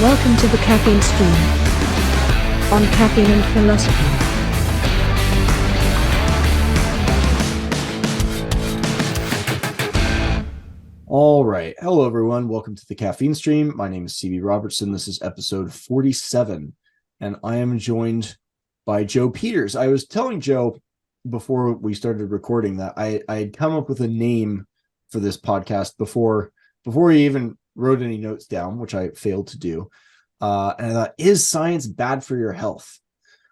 Welcome to the Caffeine Stream on Caffeine and Philosophy. All right. Hello, everyone. Welcome to the Caffeine Stream. My name is CB Robertson. This is episode 47, and I am joined by Joe Peters. I was telling Joe before we started recording that I had come up with a name for this podcast before he even wrote any notes down, which I failed to do. And I thought, is science bad for your health?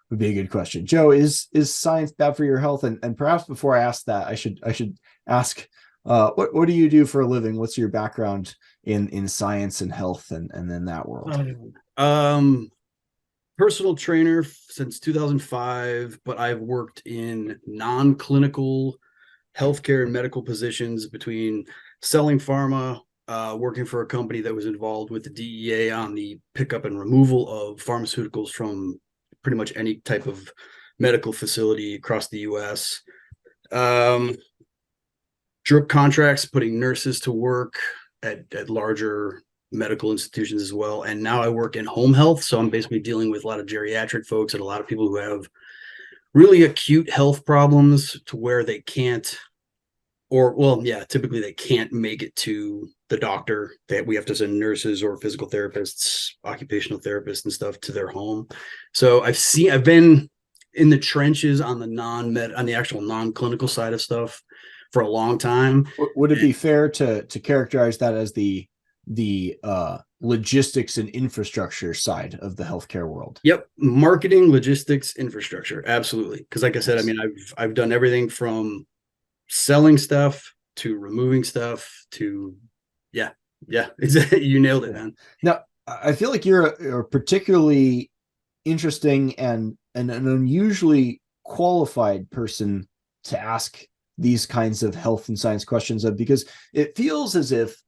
Would be a good question. Joe, is science bad for your health? And perhaps before I ask that, I should ask, what do you do for a living? What's your background in science and health and then that world? Personal trainer since 2005, but I've worked in non-clinical healthcare and medical positions between selling pharma, working for a company that was involved with the DEA on the pickup and removal of pharmaceuticals from pretty much any type of medical facility across the U.S. Drip contracts, putting nurses to work at larger medical institutions as well. And now I work in home health. So I'm basically dealing with a lot of geriatric folks and a lot of people who have really acute health problems to where they can't, typically they can't make it to the doctor. That we have to send nurses or physical therapists, occupational therapists and stuff to their home. So I've been in the trenches on the actual non-clinical side of stuff for a long time. Would it be fair to characterize that as the logistics and infrastructure side of the healthcare world? Yep. Marketing, logistics, infrastructure. Absolutely. Because like I said, I mean, I've done everything from selling stuff to removing stuff to, yeah, you nailed it, man. Now, I feel like you're a particularly interesting and an unusually qualified person to ask these kinds of health and science questions of, because it feels as if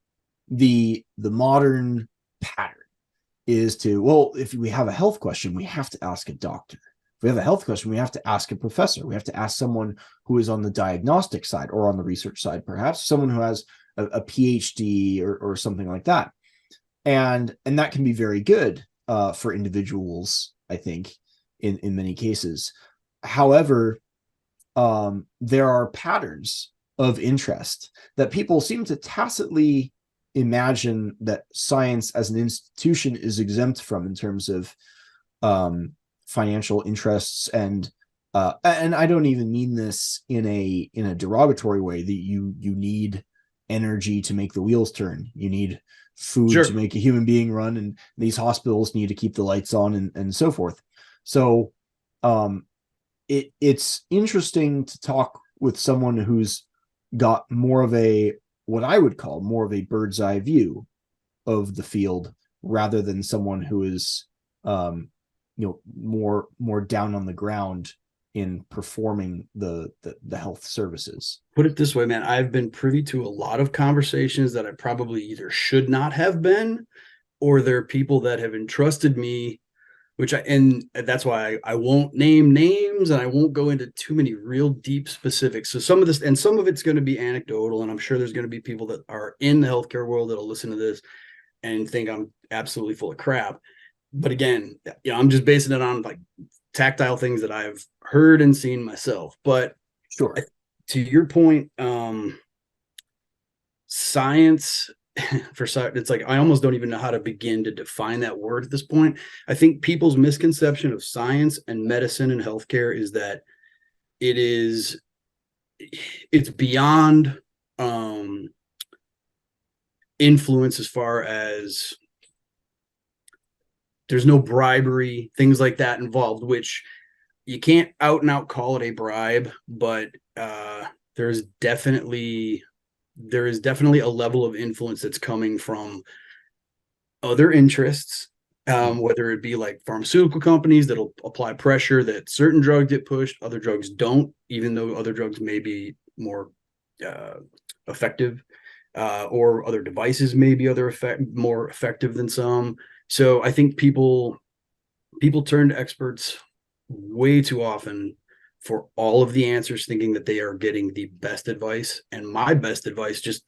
the modern pattern is to, well, if we have a health question, we have to ask a doctor. If we have a health question, we have to ask a professor. We have to ask someone who is on the diagnostic side or on the research side, perhaps someone who has a PhD or something like that. And that can be very good for individuals, I think, in many cases. However, there are patterns of interest that people seem to tacitly imagine that science as an institution is exempt from in terms of financial interests, and I don't even mean this in a derogatory way, that you need energy to make the wheels turn. You need food to make a human being run, and these hospitals need to keep the lights on and so forth. So it's interesting to talk with someone who's got more of what I would call more of a bird's eye view of the field, rather than someone who is more down on the ground in performing the health services. Put it this way, man, I've been privy to a lot of conversations that I probably either should not have been, or there are people that have entrusted me, and that's why I won't name names and I won't go into too many real deep specifics. So some of it's going to be anecdotal, and I'm sure there's going to be people that are in the healthcare world that'll listen to this and think I'm absolutely full of crap. But again, I'm just basing it on like tactile things that I've heard and seen myself. But sure, to your point, science, it's like I almost don't even know how to begin to define that word at this point. I think people's misconception of science and medicine and healthcare is that it's beyond influence, as far as there's no bribery, things like that involved, which you can't out and out call it a bribe, but there is definitely a level of influence that's coming from other interests, whether it be like pharmaceutical companies that'll apply pressure that certain drugs get pushed, other drugs don't, even though other drugs may be more effective, or other devices may be more effective than some. So I think people turn to experts way too often for all of the answers, thinking that they are getting the best advice. And my best advice, just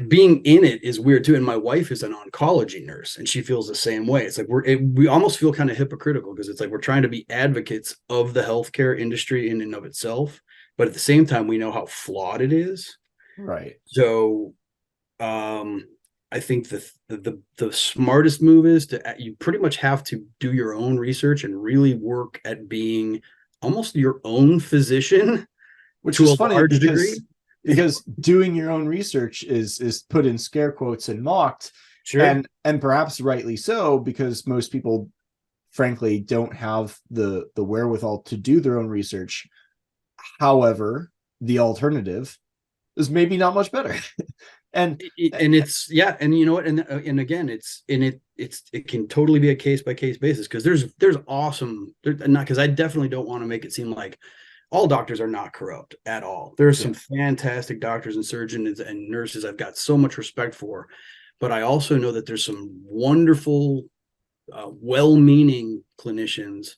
being in it is weird too. And my wife is an oncology nurse, and she feels the same way. It's like we almost feel kind of hypocritical, because it's like we're trying to be advocates of the healthcare industry in and of itself, but at the same time, we know how flawed it is. Right. So, I think the smartest move is you pretty much have to do your own research and really work at being almost your own physician Which to is a funny large degree. because doing your own research is put in scare quotes and mocked, Sure. and perhaps rightly so, because most people frankly don't have the wherewithal to do their own research. However, the alternative is maybe not much better. and And it's, yeah, and you know what, and again, it can totally be a case by case basis, because there's awesome, not, because I definitely don't want to make it seem like all doctors are not corrupt at all. There's some fantastic doctors and surgeons and nurses I've got so much respect for, but I also know that there's some wonderful, well-meaning clinicians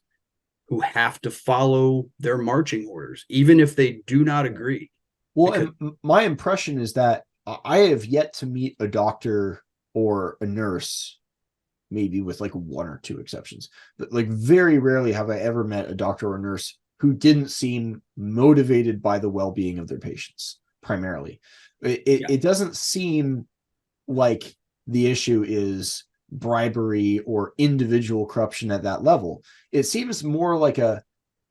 who have to follow their marching orders, even if they do not agree. Well, Because, and my impression is that I have yet to meet a doctor or a nurse, maybe with like one or two exceptions, but like very rarely have I ever met a doctor or nurse who didn't seem motivated by the well-being of their patients primarily. It doesn't seem like the issue is bribery or individual corruption at that level. It seems more like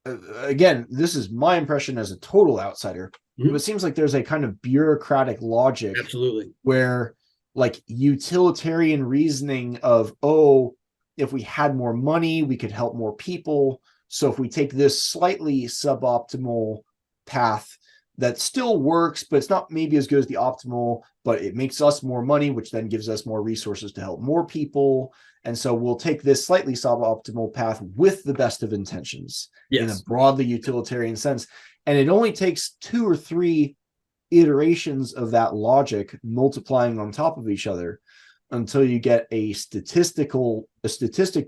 again, this is my impression as a total outsider. mm-hmm. It seems like there's a kind of bureaucratic logic, Absolutely, where like utilitarian reasoning of, oh, if we had more money, we could help more people. So if we take this slightly suboptimal path that still works, but it's not maybe as good as the optimal, but it makes us more money, which then gives us more resources to help more people. And so we'll take this slightly suboptimal path with the best of intentions, in a broadly utilitarian sense. And it only takes 2 or 3 iterations of that logic multiplying on top of each other until you get a statistic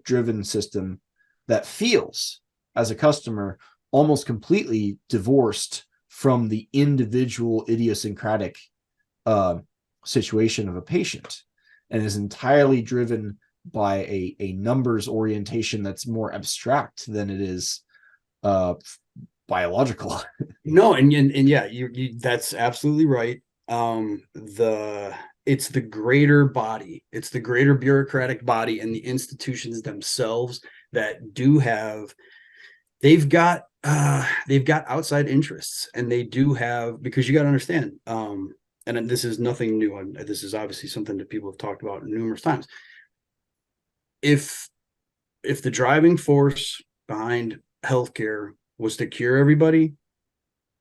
driven system that feels, as a customer, almost completely divorced from the individual idiosyncratic situation of a patient, and is entirely driven by a numbers orientation that's more abstract than it is biological. no, and yeah, you that's absolutely right. It's the greater body, it's the greater bureaucratic body and the institutions themselves that do have, they've got outside interests, and they do have, because you got to understand, and this is nothing new, this is obviously something that people have talked about numerous times. If the driving force behind healthcare was to cure everybody,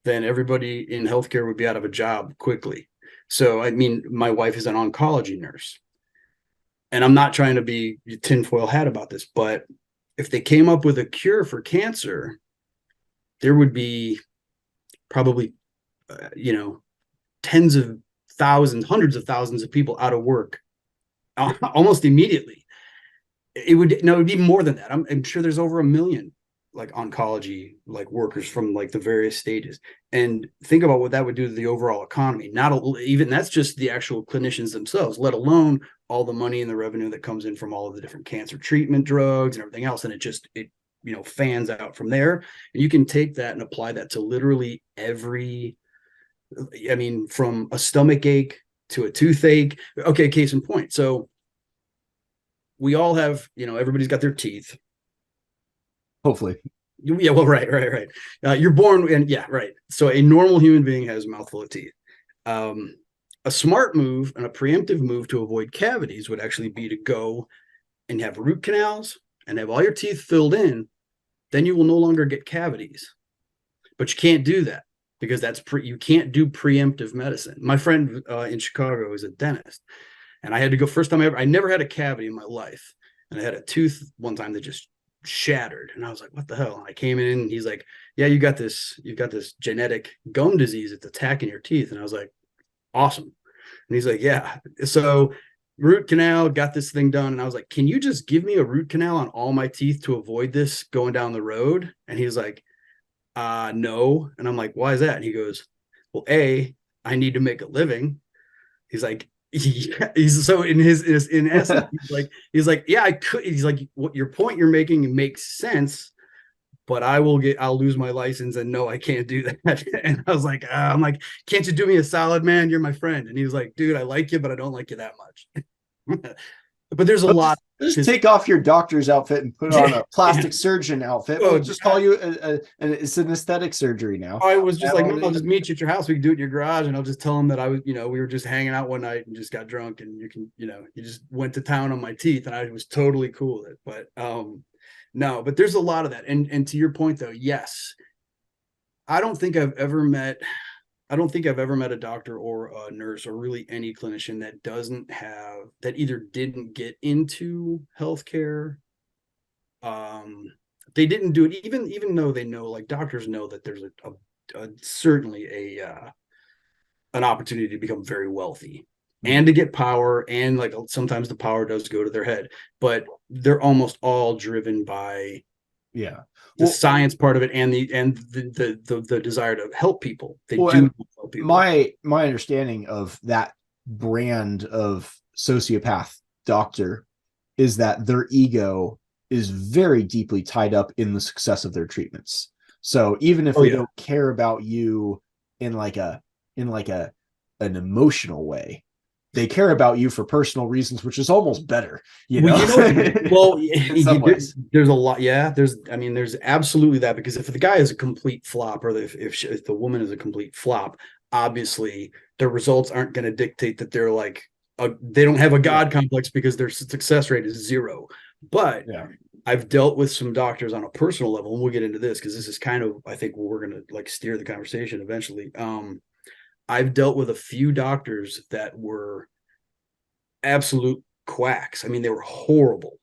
then everybody in healthcare would be out of a job quickly. So, I mean, my wife is an oncology nurse, and I'm not trying to be tinfoil hat about this, but if they came up with a cure for cancer, there would be probably, tens of thousands, hundreds of thousands of people out of work almost immediately. It would be more than that. I'm sure there's over 1 million like oncology like workers from like the various stages, and think about what that would do to the overall economy. Not even, that's just the actual clinicians themselves, let alone all the money and the revenue that comes in from all of the different cancer treatment drugs and everything else. And it fans out from there, and you can take that and apply that to literally every, I mean, from a stomach ache to a toothache. Okay, case in point. So we all have, everybody's got their teeth. Hopefully. Yeah, well, right. You're born, and yeah, right. So a normal human being has a mouthful of teeth. A smart move and a preemptive move to avoid cavities would actually be to go and have root canals and have all your teeth filled in. Then you will no longer get cavities. But you can't do that, because you can't do preemptive medicine. My friend in Chicago is a dentist, and I had to go, first time I never had a cavity in my life, and I had a tooth one time that just shattered, and I was like, what the hell? And I came in, and he's like, yeah, you've got this genetic gum disease that's attacking your teeth. And I was like, awesome. And he's like, yeah. So root canal, got this thing done. And I was like, can you just give me a root canal on all my teeth to avoid this going down the road? And he's like, no. And I'm like, why is that? And he goes, well, I need to make a living. He's like, yeah. He's so in essence, he's like, yeah, I could. He's like, what your point you're making makes sense, but I'll lose my license, and no, I can't do that. And I was like, I'm like, can't you do me a solid, man? You're my friend. And he was like, dude, I like you, but I don't like you that much. But there's a lot. Just take off your doctor's outfit and put on a plastic Yeah. surgeon outfit. Oh, We'll just call you it's an aesthetic surgery now. I was just like, I'll just meet you at your house. We can do it in your garage, and I'll just tell him that I was, we were just hanging out one night and just got drunk, and you just went to town on my teeth, and I was totally cool with it. But no, but there's a lot of that. And to your point though, yes, I don't think I've ever met a doctor or a nurse or really any clinician that either didn't get into healthcare. They didn't do it even though they know, like doctors know that there's certainly an opportunity to become very wealthy and to get power, and like sometimes the power does go to their head, but they're almost all driven by the science part of it and the desire to help people. They do help people. My understanding of that brand of sociopath doctor is that their ego is very deeply tied up in the success of their treatments. So even if they don't care about you in an emotional way, they care about you for personal reasons, which is almost better, well, there's a lot. Yeah, there's absolutely that, because if the guy is a complete flop, or if the woman is a complete flop, obviously their results aren't going to dictate that they're like they don't have a god complex, because their success rate is 0. But I've dealt with some doctors on a personal level, and we'll get into this because this is kind of, I think, we're going to like steer the conversation eventually. I've dealt with a few doctors that were absolute quacks. I mean, they were horrible,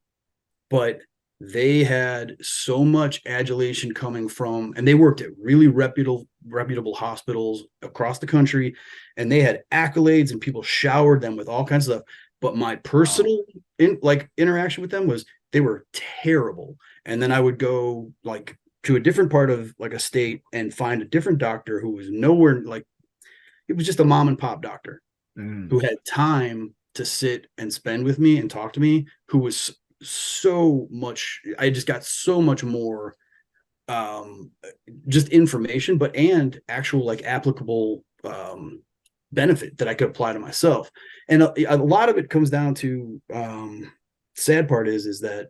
but they had so much adulation coming from, and they worked at really reputable hospitals across the country, and they had accolades, and people showered them with all kinds of stuff. But my personal interaction with them was they were terrible. And then I would go like to a different part of like a state and find a different doctor who was nowhere, like it was just a mom and pop doctor who had time to sit and spend with me and talk to me, who was so much, I just got so much more just information, and actual like applicable benefit that I could apply to myself. And a lot of it comes down to sad part is that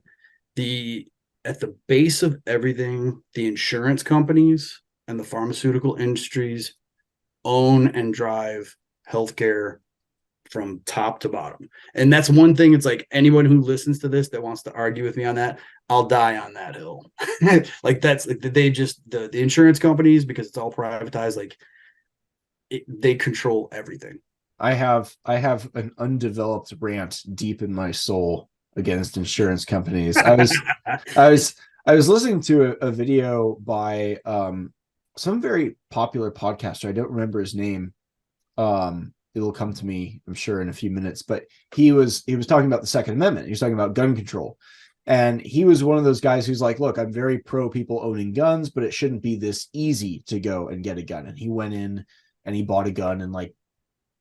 at the base of everything, the insurance companies and the pharmaceutical industries own and drive healthcare from top to bottom. And that's one thing. It's like anyone who listens to this that wants to argue with me on that, I'll die on that hill. Like that's like the insurance companies, because it's all privatized, like they control everything. I have an undeveloped rant deep in my soul against insurance companies. I was listening to a video by some very popular podcaster. I don't remember his name. It'll come to me, I'm sure, in a few minutes. But he was talking about the Second Amendment. He was talking about gun control. And he was one of those guys who's like, look, I'm very pro people owning guns, but it shouldn't be this easy to go and get a gun. And he went in and he bought a gun in like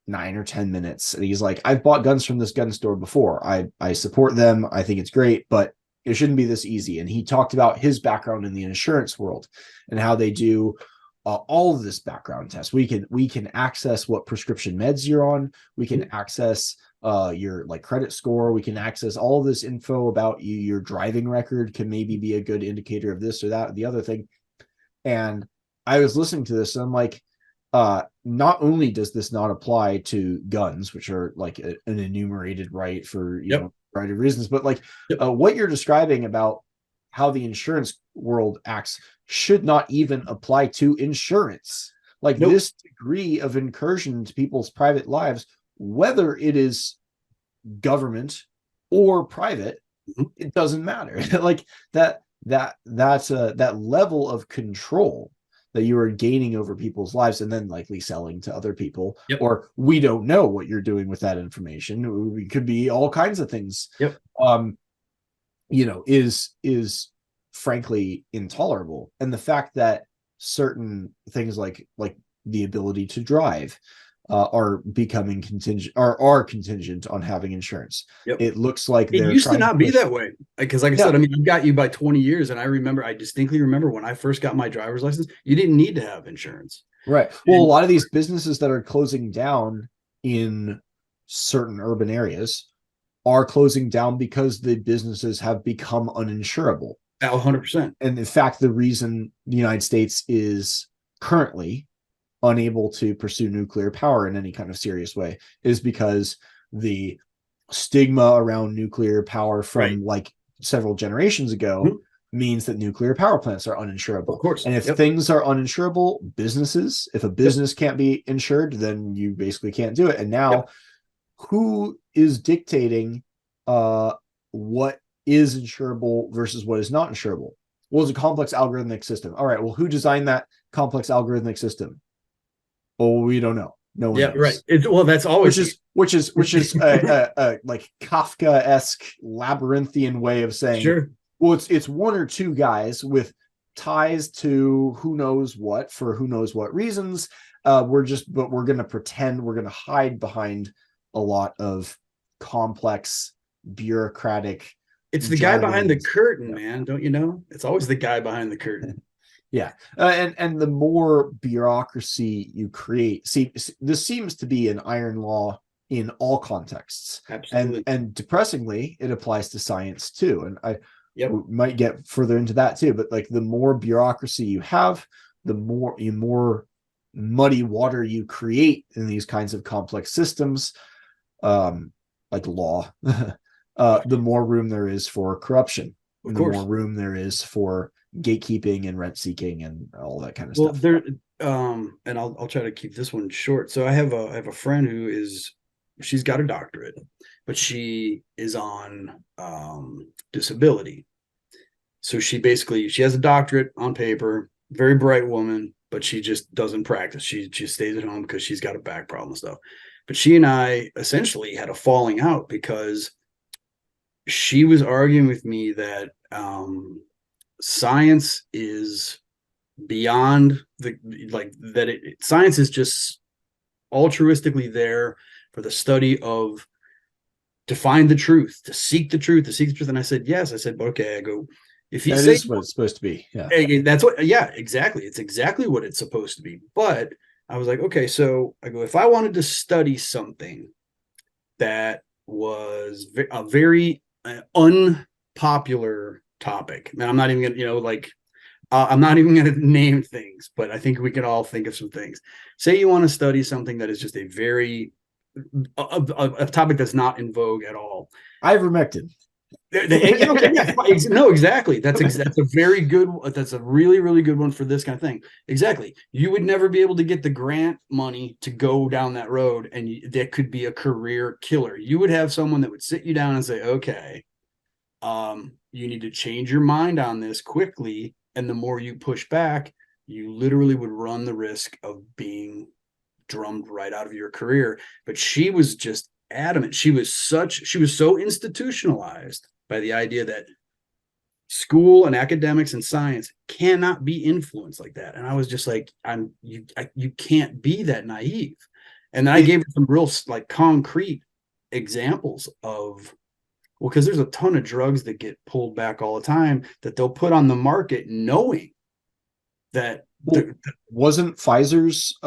9 or 10 minutes. And he's like, I've bought guns from this gun store before. I support them. I think it's great, but it shouldn't be this easy. And he talked about his background in the insurance world and how they do all of this background test. We can access what prescription meds you're on. We can access your like credit score. We can access all of this info about you. Your driving record can maybe be a good indicator of this or that or the other thing. And I was listening to this and I'm like, not only does this not apply to guns, which are like an enumerated right for you know variety of reasons, but like what you're describing about how the insurance world acts should not even apply to insurance. Like this degree of incursion into people's private lives, whether it is government or private, it doesn't matter. Like that's that level of control that you are gaining over people's lives and then likely selling to other people, or we don't know what you're doing with that information. It could be all kinds of things. You know, is frankly intolerable. And the fact that certain things like the ability to drive, are becoming contingent, are contingent on having insurance. Yep. It looks like It they're used to trying not be that way. Because like I said, I mean, I've got you by 20 years. And I distinctly remember when I first got my driver's license, you didn't need to have insurance. Right. Well, a lot of these businesses that are closing down in certain urban areas are closing down because the businesses have become uninsurable. 100%. And in fact, the reason the United States is currently unable to pursue nuclear power in any kind of serious way is because the stigma around nuclear power from like several generations ago means that nuclear power plants are uninsurable. Of course. And if things are uninsurable, businesses, if a business can't be insured, then you basically can't do it. And now who is dictating what is insurable versus what is not insurable? Well, it's a complex algorithmic system. All right. Well, who designed that complex algorithmic system? Oh, we don't know. No one knows. Right. Well, that's always which is a like Kafka-esque labyrinthian way of saying, well, it's one or two guys with ties to who knows what for who knows what reasons. We're going to pretend, we're going to hide behind a lot of complex bureaucratic. It's the guy behind the curtain, man. Don't you know? It's always the guy behind the curtain. Yeah. And the more bureaucracy you create, see, this seems to be an iron law in all contexts. Absolutely. And depressingly, it applies to science too. And I might get further into that too, but like the more bureaucracy you have, the more muddy water you create in these kinds of complex systems, like law, the more room there is for corruption. Of the more room there is for gatekeeping and rent seeking and all that kind of stuff. There, and I'll try to keep this one short. So I have a friend who she's got a doctorate, but she is on disability. So she has a doctorate on paper, very bright woman, but she just doesn't practice. She just stays at home because she's got a back problem and stuff. But she and I essentially had a falling out because she was arguing with me that science is beyond science is just altruistically there for the study of, to find the truth, to seek the truth. And I said, yes. I said, but okay. I go, if you say is what it's supposed to be. Yeah. That's what, exactly. It's exactly what it's supposed to be. But I was like, okay, so I go, if I wanted to study something that was a very unpopular topic, and I'm not even gonna, I'm not even going to name things, but I think we can all think of some things. Say you want to study something that is just a topic that's not in vogue at all. Ivermectin. No, exactly. That's a very good. That's a really, really good one for this kind of thing. Exactly. You would never be able to get the grant money to go down that road, and that could be a career killer. You would have someone that would sit you down and say, okay, you need to change your mind on this quickly. And the more you push back, you literally would run the risk of being drummed right out of your career. But she was just adamant. She was so institutionalized by the idea that school and academics and science cannot be influenced like that. And I was just like, you can't be that naive. And then I gave her some real concrete examples of, well, because there's a ton of drugs that get pulled back all the time that they'll put on the market knowing that wasn't Pfizer's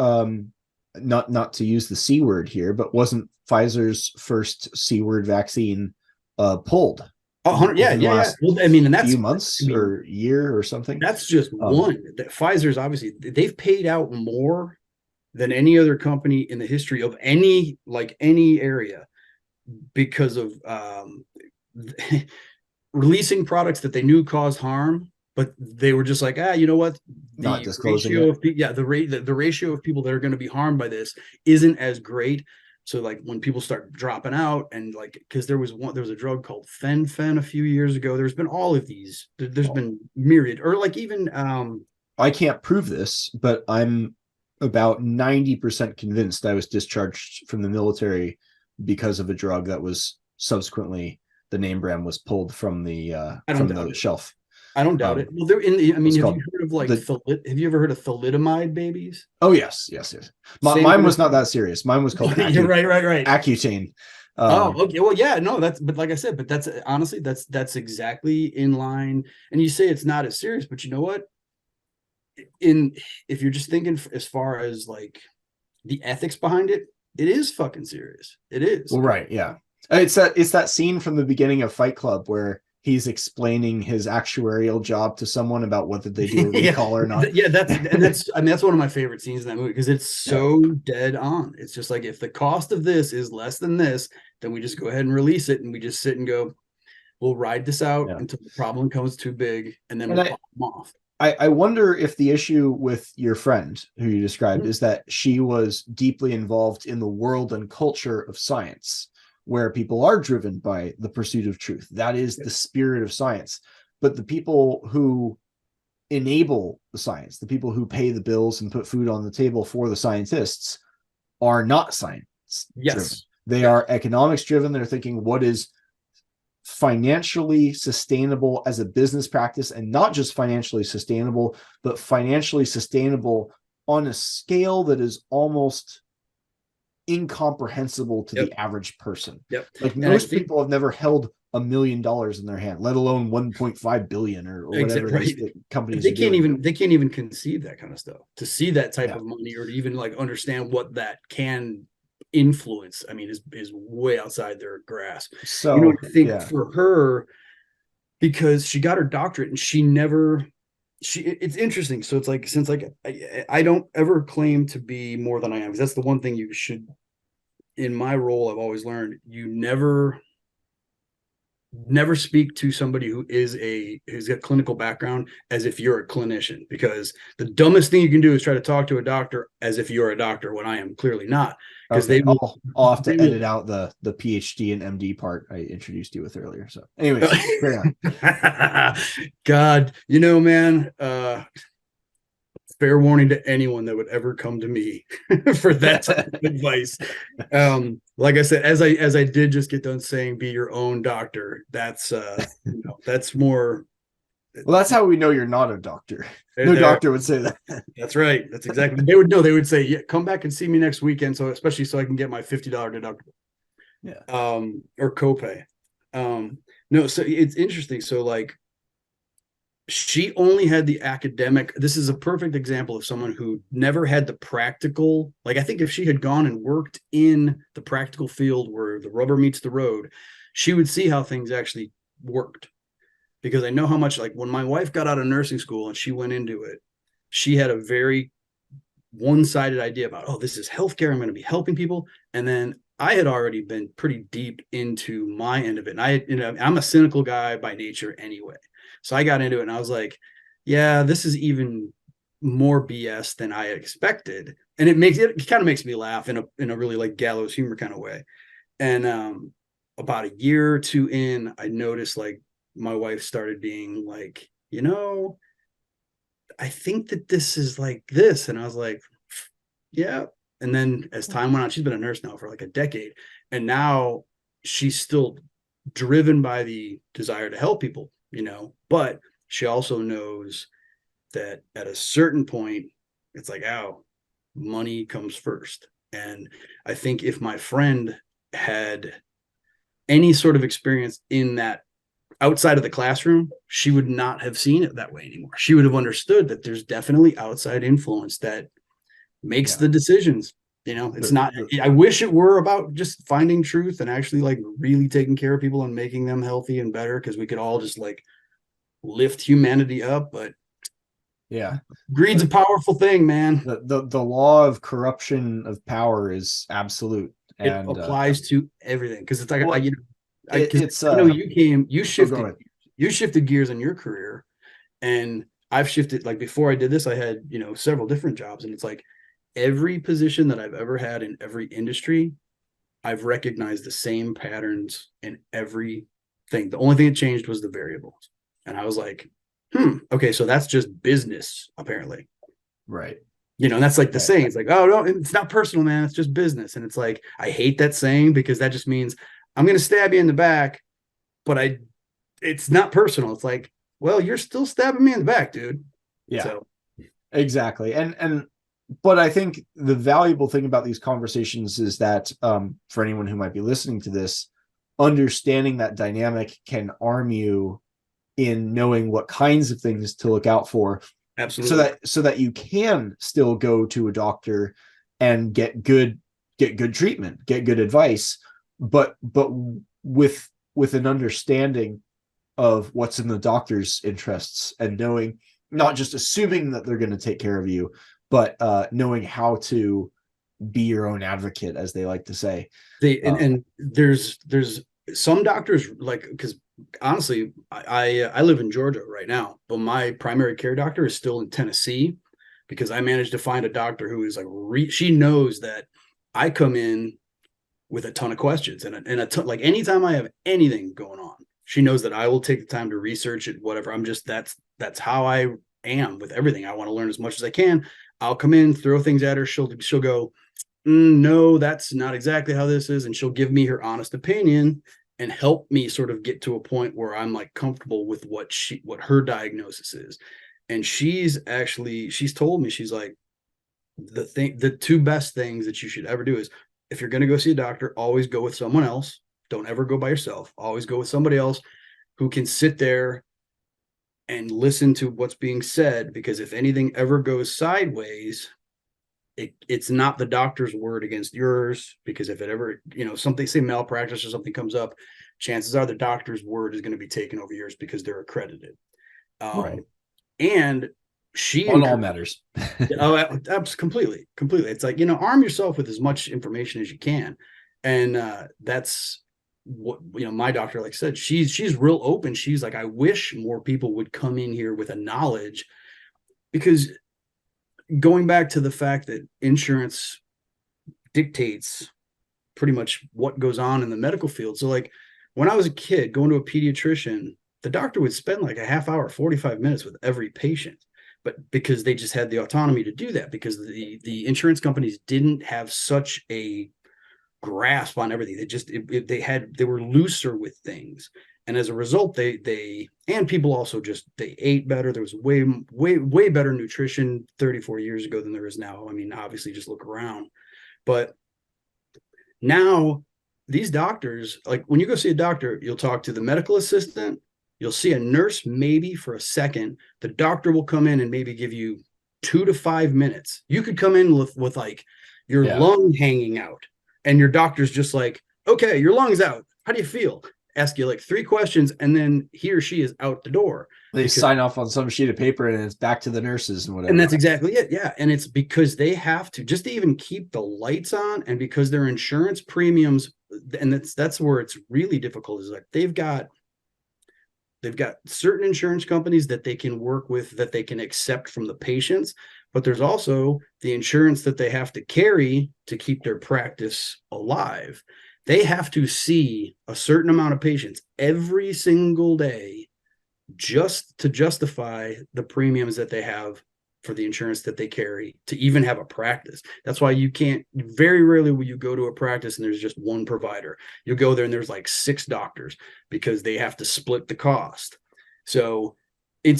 not to use the C word here, but wasn't Pfizer's first C word vaccine pulled? Oh, yeah. Well, I mean, and that's few months or year or something. That's just one. Pfizer's obviously, they've paid out more than any other company in the history of any area because of releasing products that they knew caused harm, but they were just like, you know what? Not disclosing the ratio of people that are going to be harmed by this isn't as great. So when people start dropping out, and because there was a drug called fen a few years ago. There's been all of these. There's been myriad, or even I can't prove this, but I'm about 90% convinced I was discharged from the military because of a drug that was subsequently, the name brand was pulled from the shelf. I don't doubt it. Well, they're in the, I mean, It's have called you heard of like, the have you ever heard of thalidomide babies? Oh yes, yes, yes. Same Mine kind was of not thing. that serious. Mine was called You're right. Accutane. Oh, okay. Well, yeah, no, but like I said, but that's honestly, that's exactly in line. And you say it's not as serious, but you know what? In If you're just thinking as far as like the ethics behind it, it is fucking serious. It is. Well, right, yeah. It's that scene from the beginning of Fight Club where he's explaining his actuarial job to someone about whether they do a Yeah, recall or not. yeah. I mean, that's one of my favorite scenes in that movie because it's so dead on. It's just like if the cost of this is less than this, then we just go ahead and release it, and we just sit and go, we'll ride this out Yeah. until the problem comes too big, and then And we'll pop them off. I wonder if the issue with your friend who you described Mhm. is that she was deeply involved in the world and culture of science, where people are driven by the pursuit of truth. That is the spirit of science. But the people who enable the science, the people who pay the bills and put food on the table for the scientists, are not science driven. Yes. They are economics driven. They're thinking what is financially sustainable as a business practice, and not just financially sustainable, but financially sustainable on a scale that is almost incomprehensible to the average person. Yep. Like And most people have never held $1 million in their hand, let alone 1.5 billion or whatever Right. these companies They are can't doing. they can't even conceive that kind of stuff. To see that type of money, or to even like understand what that can influence, I mean, is way outside their grasp. So You know, I think for her, because she got her doctorate and she never, it's interesting. So it's like, since like I don't ever claim to be more than I am, because that's the one thing you should, in my role, I've always learned, you never speak to somebody who's got clinical background as if you're a clinician, because the dumbest thing you can do is try to talk to a doctor as if you're a doctor when I am clearly not, because okay, I'll have to edit out the PhD and MD part I introduced you with earlier. So anyways, carry on. God, man, fair warning to anyone that would ever come to me for that type of advice. Like I said, as I did just get done saying, be your own doctor. That's that's more. Well, that's how we know you're not a doctor. No doctor would say that. That's right. That's exactly. They would know. They would say, yeah, come back and see me next weekend. So especially so I can get my $50 deductible. Yeah. Or copay. No, so it's interesting. So like, she only had the academic. This is a perfect example of someone who never had the practical. Like, I think if she had gone and worked in the practical field where the rubber meets the road, she would see how things actually worked. Because I know how much, like when my wife got out of nursing school and she went into it, she had a very one-sided idea about, oh, this is healthcare, I'm going to be helping people. And then I had already been pretty deep into my end of it. And I'm a cynical guy by nature anyway. So I got into it and I was like, yeah, this is even more BS than I expected. And it kind of makes me laugh in a really like gallows humor kind of way. And about a year or two in, I noticed like my wife started being like, I think that this is like this. And I was like, yeah. And then as time went on, she's been a nurse now for like a decade. And now she's still driven by the desire to help people, but she also knows that at a certain point, it's like, oh, money comes first. And I think if my friend had any sort of experience in that outside of the classroom, she would not have seen it that way anymore. She would have understood that there's definitely outside influence that makes the decisions. It's not, I wish it were about just finding truth and actually like really taking care of people and making them healthy and better, because we could all just like lift humanity up. But yeah, greed's a powerful thing, man. The law of corruption of power is absolute. And it applies to everything, because it's like, well, I know you shifted gears in your career, and I've shifted. Like before I did this, I had several different jobs, and it's like every position that I've ever had in every industry, I've recognized the same patterns in everything. The only thing that changed was the variables, and I was like, okay, so that's just business apparently, right? And that's like the saying. It's like, oh no, it's not personal, man. It's just business. And it's like, I hate that saying, because that just means I'm going to stab you in the back, but it's not personal. It's like, well, you're still stabbing me in the back, dude. Yeah, So exactly. But I think the valuable thing about these conversations is that for anyone who might be listening to this, understanding that dynamic can arm you in knowing what kinds of things to look out for, absolutely. so that you can still go to a doctor and get good treatment, get good advice, but with an understanding of what's in the doctor's interests, and knowing, not just assuming that they're going to take care of you, but knowing how to be your own advocate, as they like to say. And there's some doctors, like, because honestly, I live in Georgia right now, but my primary care doctor is still in Tennessee, because I managed to find a doctor who is like she knows that I come in with a ton of questions, and a ton, like anytime I have anything going on, she knows that I will take the time to research it, whatever. I'm just, that's how I am with everything. I want to learn as much as I can. I'll come in, throw things at her. She'll go, no, that's not exactly how this is. And she'll give me her honest opinion and help me sort of get to a point where I'm like comfortable with what her diagnosis is. And she's told me, she's like, the two best things that you should ever do is, if you're going to go see a doctor, always go with someone else. Don't ever go by yourself. Always go with somebody else who can sit there and listen to what's being said, because if anything ever goes sideways, it's not the doctor's word against yours, because if it ever, something, say malpractice or something comes up, chances are the doctor's word is going to be taken over yours because they're accredited. Right. And she on all matters. Oh, completely. It's like, arm yourself with as much information as you can. And that's what, my doctor, like I said, she's real open. She's like, I wish more people would come in here with a knowledge, because going back to the fact that insurance dictates pretty much what goes on in the medical field. So like when I was a kid going to a pediatrician, the doctor would spend like a half hour, 45 minutes with every patient, but because they just had the autonomy to do that, because the insurance companies didn't have such a grasp on everything. They were looser with things. And as a result, and people also just, they ate better. There was way better nutrition 34 years ago than there is now. I mean, obviously just look around. But now these doctors, like when you go see a doctor, you'll talk to the medical assistant, you'll see a nurse maybe for a second. The doctor will come in and maybe give you 2 to 5 minutes. You could come in with like your lung hanging out, and your doctor's just like, okay, your lung's out. How do you feel? Ask you like 3 questions, and then he or she is out the door. They sign off on some sheet of paper, and it's back to the nurses and whatever. And that's exactly it. Yeah. And it's because they have to just to even keep the lights on, and because their insurance premiums, and that's where it's really difficult, is like they've got certain insurance companies that they can work with, that they can accept from the patients, but there's also the insurance that they have to carry to keep their practice alive. They have to see a certain amount of patients every single day just to justify the premiums that they have for the insurance that they carry to even have a practice. That's why very rarely will you go to a practice and there's just one provider. You'll go there and there's like 6 doctors, because they have to split the cost. So it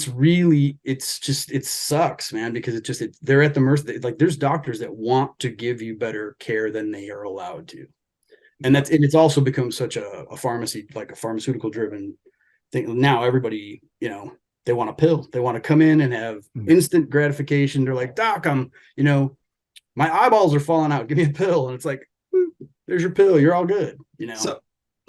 sucks, man, because they're at the mercy. Like there's doctors that want to give you better care than they are allowed to. And it's also become such a pharmaceutical driven thing. Now everybody, they want a pill. They want to come in and have instant gratification. They're like, doc, my eyeballs are falling out. Give me a pill. And it's like, there's your pill. You're all good.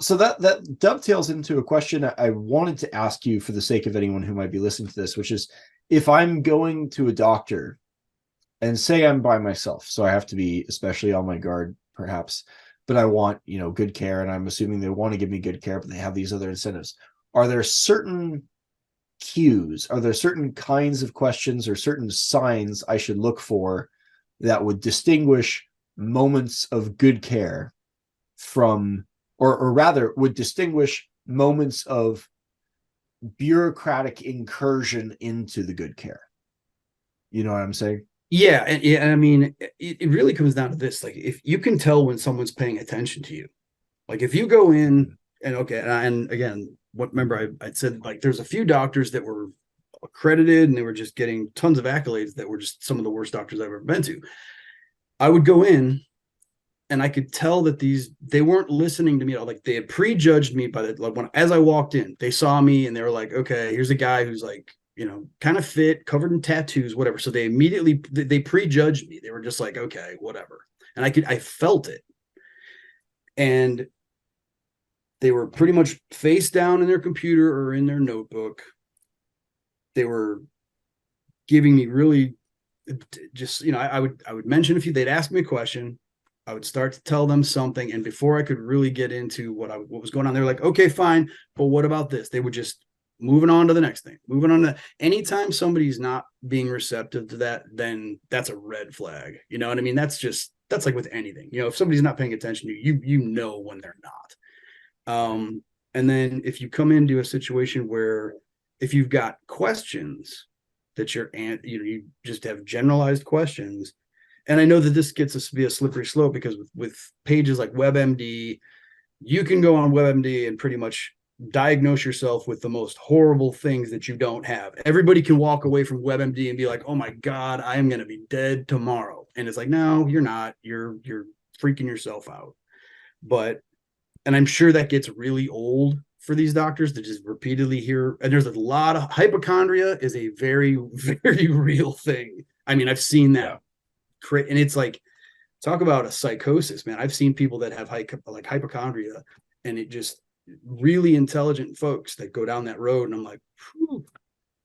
So that dovetails into a question I wanted to ask you for the sake of anyone who might be listening to this, which is, if I'm going to a doctor and say I'm by myself, so I have to be especially on my guard, perhaps, but I want, good care, and I'm assuming they want to give me good care, but they have these other incentives. Are there certain cues? Are there certain kinds of questions or certain signs I should look for that would distinguish moments of good care from, or rather would distinguish moments of bureaucratic incursion into the good care? You know what I'm saying? Yeah. And I mean, it really comes down to this. Like, if you can tell when someone's paying attention to you, like if you go in and again, remember I said, like, there's a few doctors that were accredited and they were just getting tons of accolades that were just some of the worst doctors I've ever been to. I would go in and I could tell that they weren't listening to me at all. Like, they had prejudged me by as I walked in, they saw me and they were like, okay, here's a guy who's like, kind of fit, covered in tattoos, whatever. So they prejudged me. They were just like, okay, whatever. And I felt it. And they were pretty much face down in their computer or in their notebook. They were giving me really just, I would mention they'd ask me a question. I would start to tell them something. And before I could really get into what was going on, they're like, okay, fine. But what about this? They would just moving on to the next thing, moving on to anytime somebody's not being receptive to that, then that's a red flag. You know what I mean? That's like with anything, if somebody's not paying attention to you, you know, when they're not. And then if you come into a situation where if you've got questions that you just have generalized questions. And I know that this gets us to be a slippery slope because with pages like WebMD, you can go on WebMD and pretty much diagnose yourself with the most horrible things that you don't have. Everybody can walk away from WebMD and be like, oh my God, I am going to be dead tomorrow. And it's like, no, you're not. You're freaking yourself out. And I'm sure that gets really old for these doctors to just repeatedly hear. And there's a lot of hypochondria is a very, very real thing. I mean, I've seen that. Yeah. And it's like, talk about a psychosis, man. I've seen people that have hypochondria, and it just really intelligent folks that go down that road. And I'm like,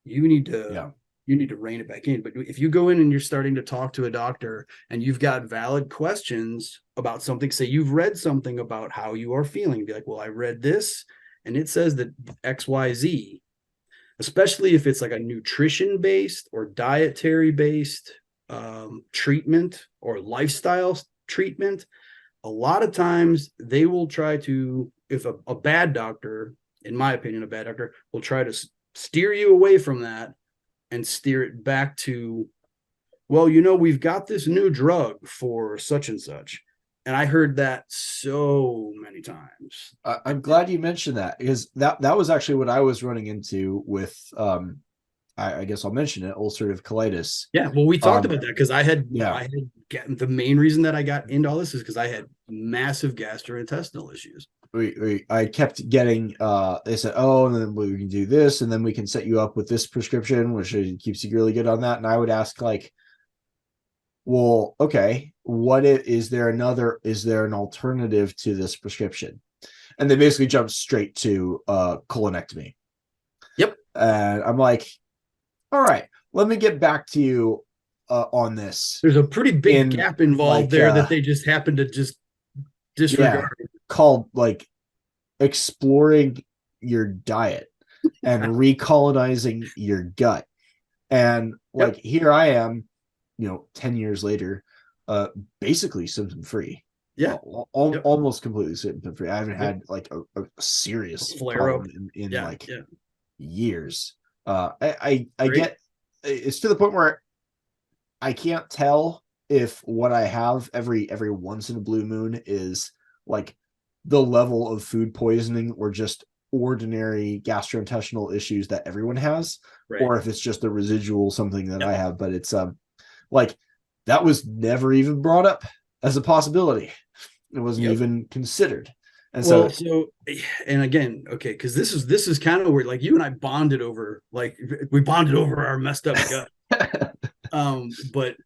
you need to rein it back in. But if you go in and you're starting to talk to a doctor and you've got valid questions about something, say you've read something about how you are feeling, be like, well, I read this and it says that XYZ, especially if it's like a nutrition based or dietary based treatment or lifestyle treatment. A lot of times they will try to, if a bad doctor, in my opinion, a bad doctor will try to steer you away from that and steer it back to, well, we've got this new drug for such and such. And I heard that so many times. I'm glad you mentioned that, because that was actually what I was running into with, I guess I'll mention it, ulcerative colitis. Yeah, well, we talked about that because I had the main reason that I got into all this is because I had massive gastrointestinal issues. I kept getting they said, oh, and then we can do this, and then we can set you up with this prescription, which keeps you really good on that. And I would ask, like, well, okay, is there an alternative to this prescription? And they basically jumped straight to colonectomy. Yep. And I'm like, all right, let me get back to you on this. There's a pretty big gap involved there that they just happen to just disregard. Yeah, called like exploring your diet and recolonizing your gut. And like, here I am, 10 years later, basically symptom free. Yeah. Almost completely symptom free. I haven't had like a serious flare up in years. I get, it's to the point where I can't tell if what I have every once in a blue moon is like the level of food poisoning or just ordinary gastrointestinal issues that everyone has, or if it's just a residual something that I have. But it's like, that was never even brought up as a possibility. It wasn't even considered. And and again, okay, because this is kind of weird. Like, you and I bonded over our messed up gut. But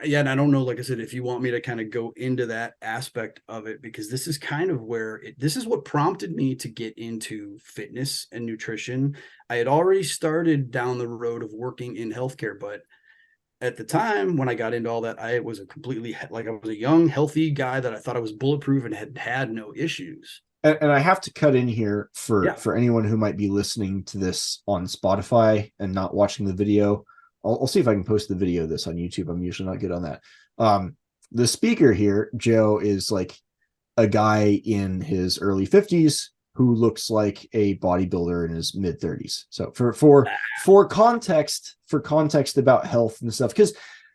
yeah, and I don't know, like I said, if you want me to kind of go into that aspect of it, because this is kind of where this is what prompted me to get into fitness and nutrition. I had already started down the road of working in healthcare, but at the time when I got into all that, I was a young, healthy guy that I thought I was bulletproof and had no issues. And I have to cut in here for anyone who might be listening to this on Spotify and not watching the video. I'll see if I can post the video of this on YouTube. I'm usually not good on that. The speaker here, Joe, is like a guy in his early 50s who looks like a bodybuilder in his mid 30s. So for context about health and stuff, because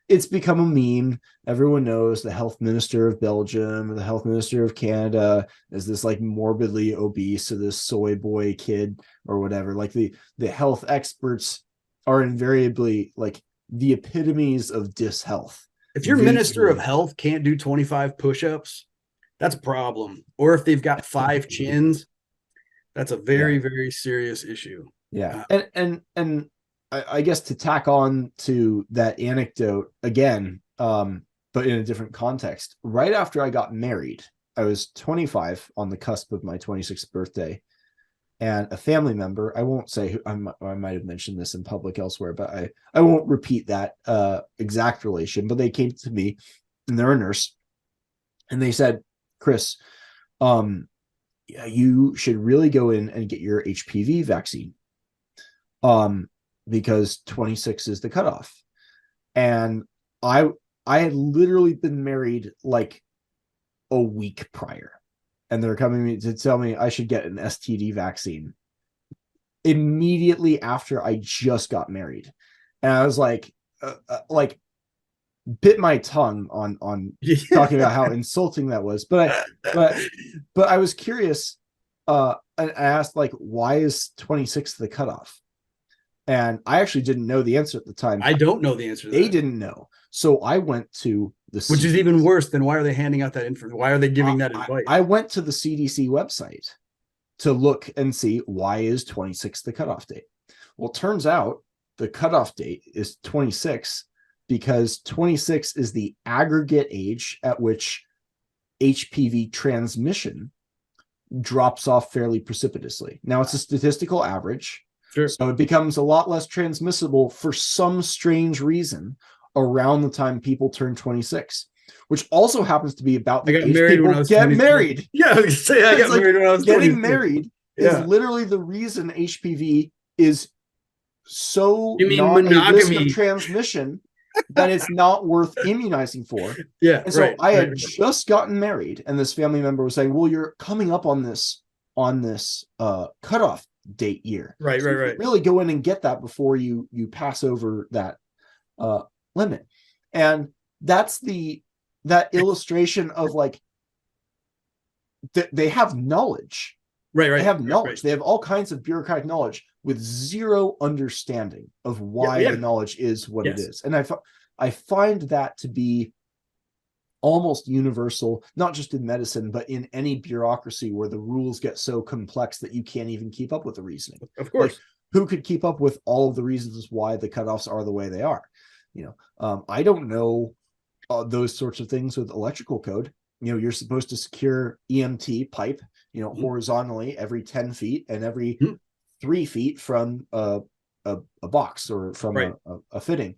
it's become a meme. Everyone knows the health minister of Belgium or the health minister of Canada is this like morbidly obese or this soy boy kid or whatever. Like the health experts are invariably like the epitomes of dishealth. If your minister of health can't do 25 push-ups, that's a problem. Or if they've got 5 chins, that's a very, very serious issue. Yeah. And I guess to tack on to that anecdote again, but in a different context, right after I got married, I was 25 on the cusp of my 26th birthday. And a family member, I won't say who, I might have mentioned this in public elsewhere, but I won't repeat that exact relation, but they came to me and they're a nurse and they said, Chris, you should really go in and get your HPV vaccine. Because 26 is the cutoff. And I had literally been married like a week prior. And they're coming to tell me I should get an STD vaccine immediately after I just got married. And I was like bit my tongue on talking about how insulting that was. But I was curious. And I asked, like, why is 26 the cutoff? And I actually didn't know the answer at the time. I don't know the answer to that. They didn't know. So I went to the Which is even worse than why are they handing out that information? Why are they giving that advice? I went to the CDC website to look and see why is 26 the cutoff date. Well, it turns out the cutoff date is 26 because 26 is the aggregate age at which HPV transmission drops off fairly precipitously. Now, it's a statistical average. Sure. So it becomes a lot less transmissible for some strange reason around the time people turn 26, which also happens to be about the age people get married. Yeah, I was gonna say I got married when I was 26. Getting married is literally the reason HPV is so not a risk of transmission that it's not worth immunizing for. Yeah. And so I had just gotten married, and this family member was saying, well, you're coming up on this cutoff date year. Right. Really go in and get that before you pass over that limit. And that's that illustration of like they have knowledge. Right. They have knowledge. They have all kinds of bureaucratic knowledge with zero understanding of why the knowledge is what it is. And I find that to be almost universal, not just in medicine, but in any bureaucracy where the rules get so complex that you can't even keep up with the reasoning. Of course. Like, who could keep up with all of the reasons why the cutoffs are the way they are? I don't know those sorts of things with electrical code. You're supposed to secure EMT pipe, horizontally every 10 feet and every 3 feet from a box or from a fitting.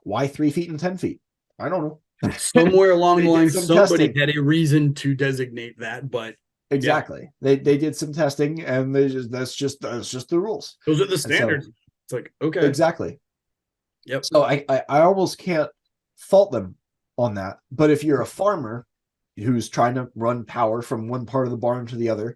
Why 3 feet and 10 feet? I don't know. Somewhere along the line, somebody had a reason to designate that, but exactly, they did some testing, and that's just the rules. Those are the standards. So, it's like, okay, exactly. Yep. So I almost can't fault them on that. But if you're a farmer who's trying to run power from one part of the barn to the other,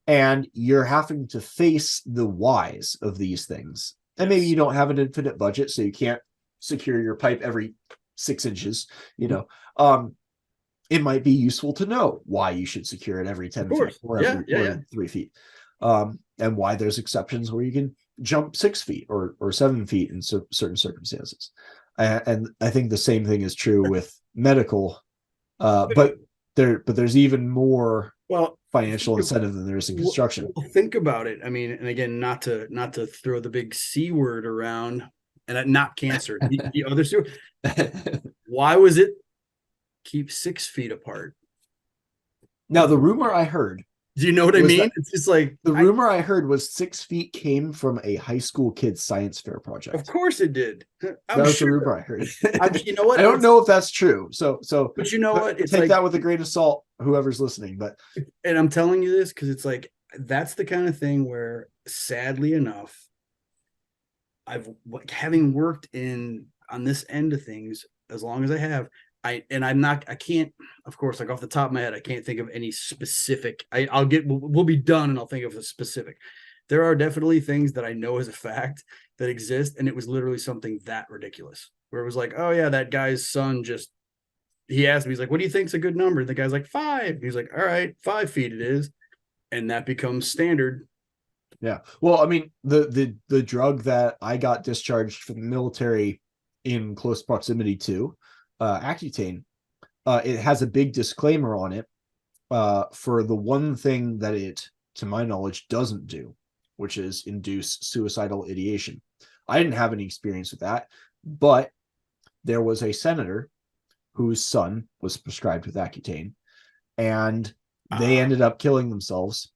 and you're having to face the whys of these things, and maybe you don't have an infinite budget, so you can't secure your pipe every 6 inches, it might be useful to know why you should secure it every 10 feet or every 3 feet, and why there's exceptions where you can jump 6 feet or 7 feet in certain circumstances. And I think the same thing is true with medical, but there's even more financial incentive than there is in construction. Well, think about it. I mean, and again, not to throw the big C word around, and not cancer, the other C. Why was it keep 6 feet apart? Now, the rumor I heard. Do you know what I mean? It's just like the rumor I heard was 6 feet came from a high school kids science fair project. Of course it did. That was the rumor I heard. You know what? I don't know if that's true. So, but you know what? It's take that with a grain of salt, whoever's listening. But and I'm telling you this because it's like that's the kind of thing where, sadly enough, having worked on this end of things as long as I have, I can't, of course, like off the top of my head, I can't think of any specific. We'll be done and I'll think of a specific. There are definitely things that I know as a fact that exist, and it was literally something that ridiculous where it was like, oh yeah, that guy's son just, he asked me, he's like, what do you think's a good number? And the guy's like, 5. He's like, all right, 5 feet it is. And that becomes standard. Yeah. Well, I mean, the drug that I got discharged from the military in close proximity to, Accutane, it has a big disclaimer on it for the one thing that it, to my knowledge, doesn't do, which is induce suicidal ideation. I didn't have any experience with that, but there was a senator whose son was prescribed with Accutane, and they ended up killing themselves.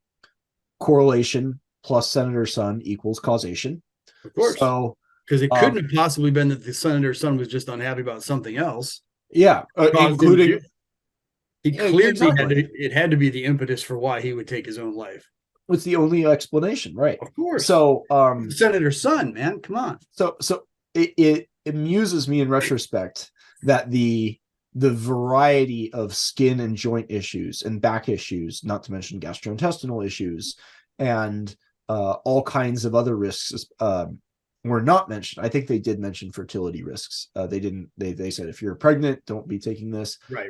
Correlation plus senator's son equals causation. Of course. So, because it couldn't have possibly been that the senator's son was just unhappy about something else. Yeah, including he clearly it had to be the impetus for why he would take his own life. It's the only explanation, right? Of course. So, senator's son, man, come on. So it amuses me in retrospect that the variety of skin and joint issues and back issues, not to mention gastrointestinal issues, and all kinds of other risks were not mentioned. I think they did mention fertility risks. They didn't. They said if you're pregnant, don't be taking this. Right.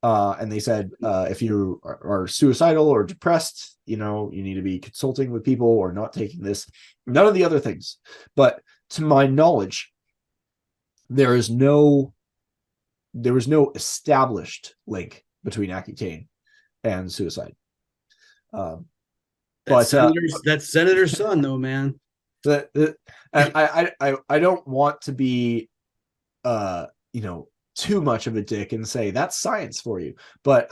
And they said if you are suicidal or depressed, you need to be consulting with people or not taking this. None of the other things. But to my knowledge, there was no established link between Accutane and suicide. That's senator's son, though, man. I don't want to be too much of a dick and say that's science for you, but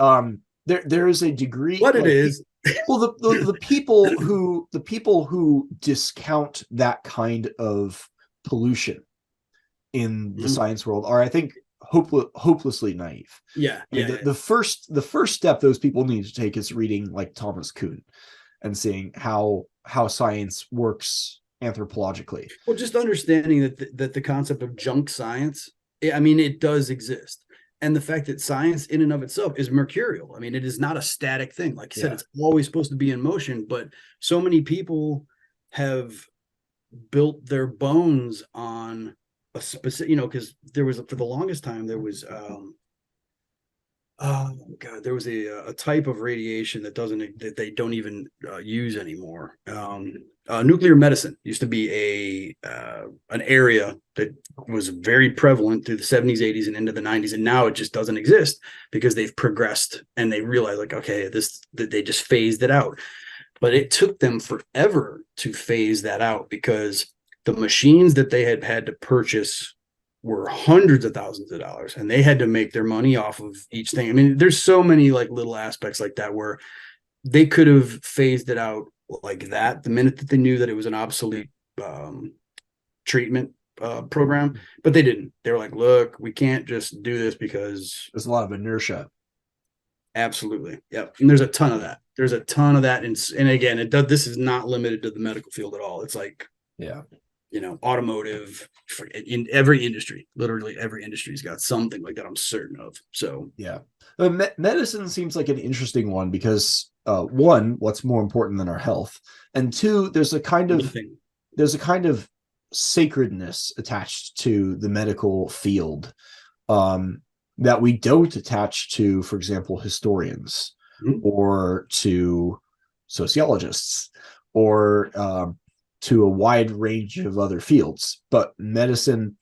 there is a degree what it is. Well, the people who discount that kind of pollution in the science world are, I think, hopelessly naive. The first step those people need to take is reading like Thomas Kuhn and seeing how science works anthropologically. Well, just understanding that the concept of junk science, I mean, it does exist. And the fact that science in and of itself is mercurial. I mean, it is not a static thing. Like you said, it's always supposed to be in motion, but so many people have built their bones on a specific, because there was, for the longest time, there was, there was a type of radiation that they don't even use anymore. Nuclear medicine used to be an area that was very prevalent through the 70s, 80s, and into the 90s, and now it just doesn't exist because they've progressed and they realize, like, okay, that they just phased it out. But it took them forever to phase that out because the machines that they had to purchase were hundreds of thousands of dollars, and they had to make their money off of each thing. I mean, there's so many like little aspects like that where they could have phased it out like that the minute that they knew that it was an obsolete treatment program, but they didn't. They were like, look, we can't just do this because there's a lot of inertia. Absolutely. Yep. And there's a ton of that. And again, this is not limited to the medical field at all. It's like, automotive, in every industry, literally every industry's got something like that, I'm certain of. So medicine seems like an interesting one because one, what's more important than our health, and two, there's a kind of sacredness attached to the medical field that we don't attach to, for example, historians or to sociologists or to a wide range of other fields. But medicine,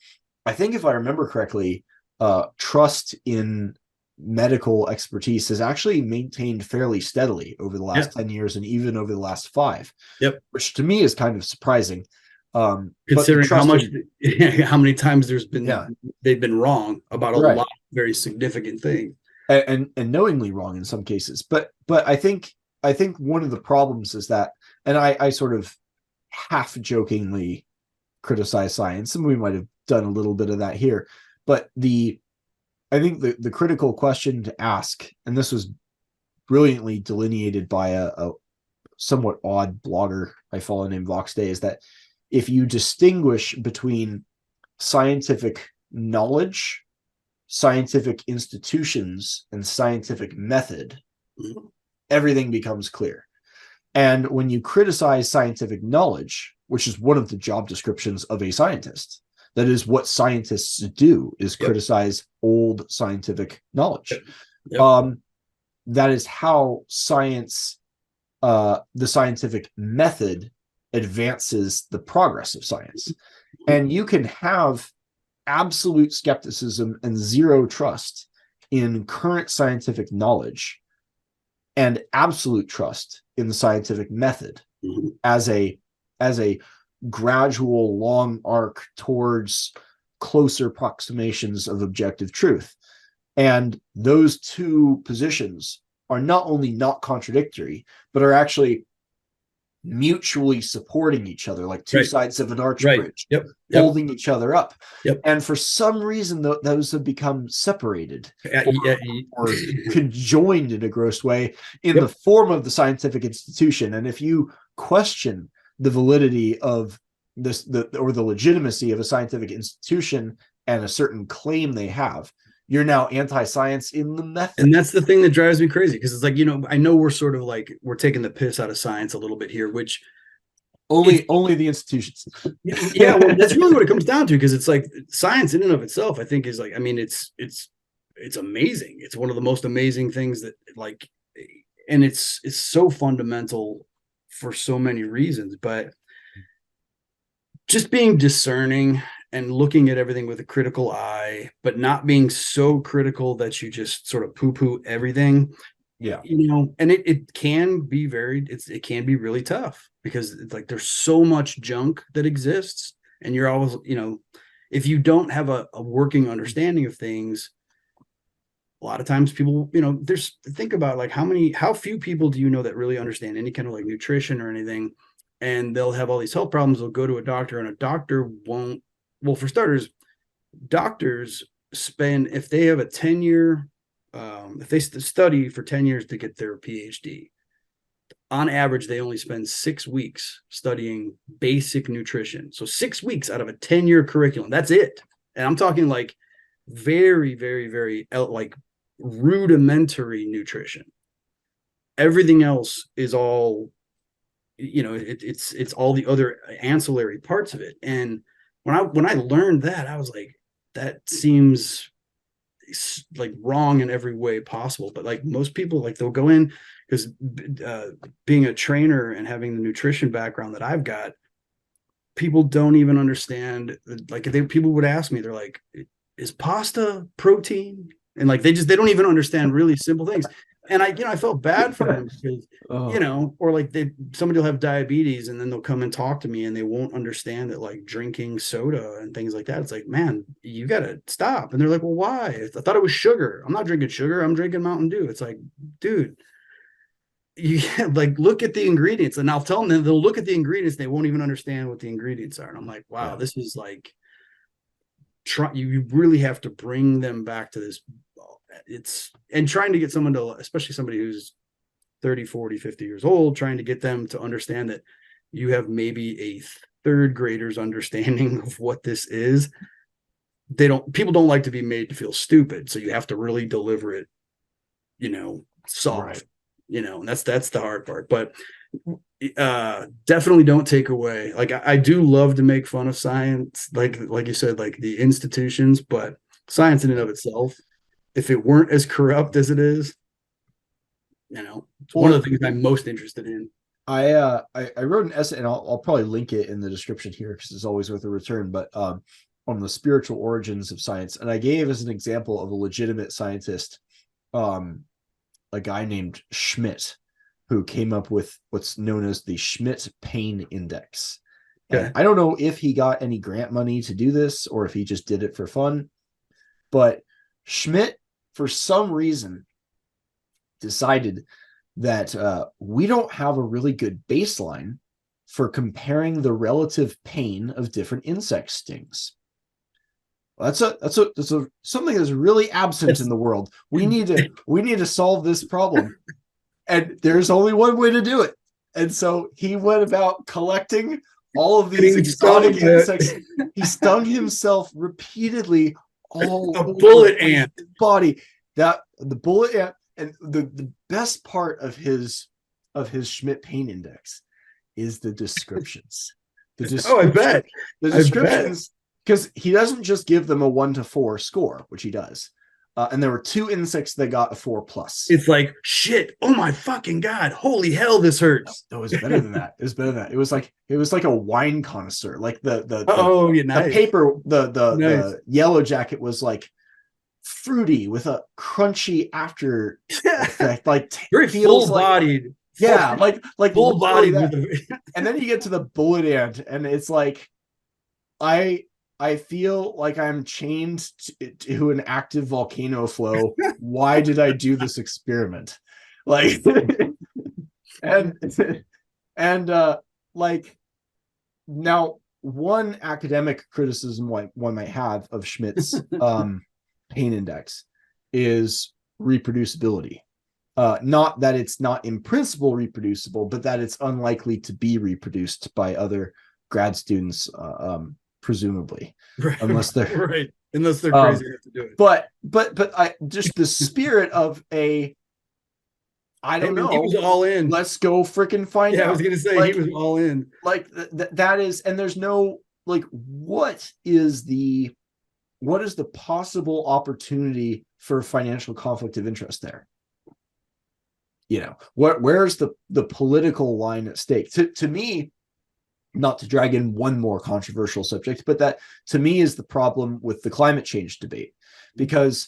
I think if I remember correctly, trust in medical expertise has actually maintained fairly steadily over the last 10 years and even over the last 5. Yep. Which to me is kind of surprising. Considering how many times they've been wrong about a lot of very significant things. And knowingly wrong in some cases. But I think one of the problems is that, and I sort of half jokingly criticize science, and we might have done a little bit of that here, but I think the critical question to ask, and this was brilliantly delineated by a somewhat odd blogger I follow named Vox Day, is that if you distinguish between scientific knowledge, scientific institutions, and scientific method, everything becomes clear. And when you criticize scientific knowledge, which is one of the job descriptions of a scientist, That is what scientists do, is Yep. criticize old scientific knowledge. Yep. That is how science, the scientific method, advances the progress of science. And you can have absolute skepticism and zero trust in current scientific knowledge and absolute trust in the scientific method as a gradual long arc towards closer approximations of objective truth. And those two positions are not only not contradictory, but are actually mutually supporting each other, like two sides of an arch bridge, holding each other up. And for some reason, those have become separated or conjoined in a gross way in the form of the scientific institution. And if you question the validity of this, or the legitimacy of a scientific institution and a certain claim they have, you're now anti-science in the method. And that's the thing that drives me crazy, because it's like, I know we're sort of like, we're taking the piss out of science a little bit here, which only the institutions. Yeah, well, that's really what it comes down to, because it's like science in and of itself, I think, is like, I mean, it's amazing. It's one of the most amazing things that, like, and it's so fundamental for so many reasons, but just being discerning and looking at everything with a critical eye, but not being so critical that you just sort of poo-poo everything. Yeah. And it can be it can be really tough, because it's like there's so much junk that exists, and you're always, if you don't have a working understanding of things, a lot of times people, think about like how few people do you know that really understand any kind of like nutrition or anything, and they'll have all these health problems. They'll go to a doctor, and a doctor won't. Well, for starters, doctors spend, if they have a 10-year, if they study for 10 years to get their PhD, on average, they only spend 6 weeks studying basic nutrition. So 6 weeks out of a 10-year curriculum, that's it. And I'm talking like very, very, very like rudimentary nutrition. Everything else is all, it's all the other ancillary parts of it. And when I learned that, I was like, that seems like wrong in every way possible. But like most people, like they'll go in, because being a trainer and having the nutrition background that I've got, people don't even understand. Like people would ask me, they're like, is pasta protein? And like they don't even understand really simple things. And I felt bad for them, because or like somebody will have diabetes, and then they'll come and talk to me, and they won't understand that like drinking soda and things like that, it's like, man, you gotta stop. And they're like, well, why? I thought it was sugar. I'm not drinking sugar, I'm drinking Mountain Dew. It's like, dude, you like look at the ingredients. And I'll tell them, they'll look at the ingredients, they won't even understand what the ingredients are. And I'm like, wow, this is like, you really have to bring them back to this. And trying to get someone to, especially somebody who's 30, 40, 50 years old, trying to get them to understand that you have maybe a third grader's understanding of what this is. People don't like to be made to feel stupid. So you have to really deliver it, soft, and that's the hard part. But definitely don't take away. Like I do love to make fun of science, like you said, like the institutions, but science in and of itself, if it weren't as corrupt as it is, it's one of the things I'm most interested in. I wrote an essay, and I'll probably link it in the description here, because it's always worth a return, but on the spiritual origins of science. And I gave as an example of a legitimate scientist, a guy named Schmidt, who came up with what's known as the Schmidt pain index. And I don't know if he got any grant money to do this, or if he just did it for fun, but Schmidt, for some reason, decided that we don't have a really good baseline for comparing the relative pain of different insect stings. That's something that's really absent in the world. We need to solve this problem, and there's only one way to do it. And so he went about collecting all of these exotic insects. He stung himself repeatedly. A bullet ant body, that the bullet ant. And the best part of his Schmidt pain index is the descriptions. I bet the descriptions because he doesn't just give them a 1 to 4 score, which he does. And there were 2 insects that got a 4+. It's like, shit, oh my fucking God, holy hell, this hurts. No, it was better than that. It was better than that. It was like a wine connoisseur. Like Nice. the paper, Nice. the yellow jacket was like fruity with a crunchy after effect, like very full bodied. Yeah, like full bodied. And then you get to the bullet ant, and it's like, I feel like I'm chained to an active volcano flow. Why did I do this experiment? Like, and like, now one academic criticism one might have of Schmidt's pain index is reproducibility. Not that it's not in principle reproducible, but that it's unlikely to be reproduced by other grad students, presumably, right, unless they're right, unless they're crazy enough to do it. But I just the spirit of I don't know. He was all in. Let's go freaking find out. Yeah, I was gonna say, like, he was all in. Like that is, and there's no like, what is the possible opportunity for financial conflict of interest there? You know, where's the political line at stake? To me, not to drag in one more controversial subject, but that to me is the problem with the climate change debate, because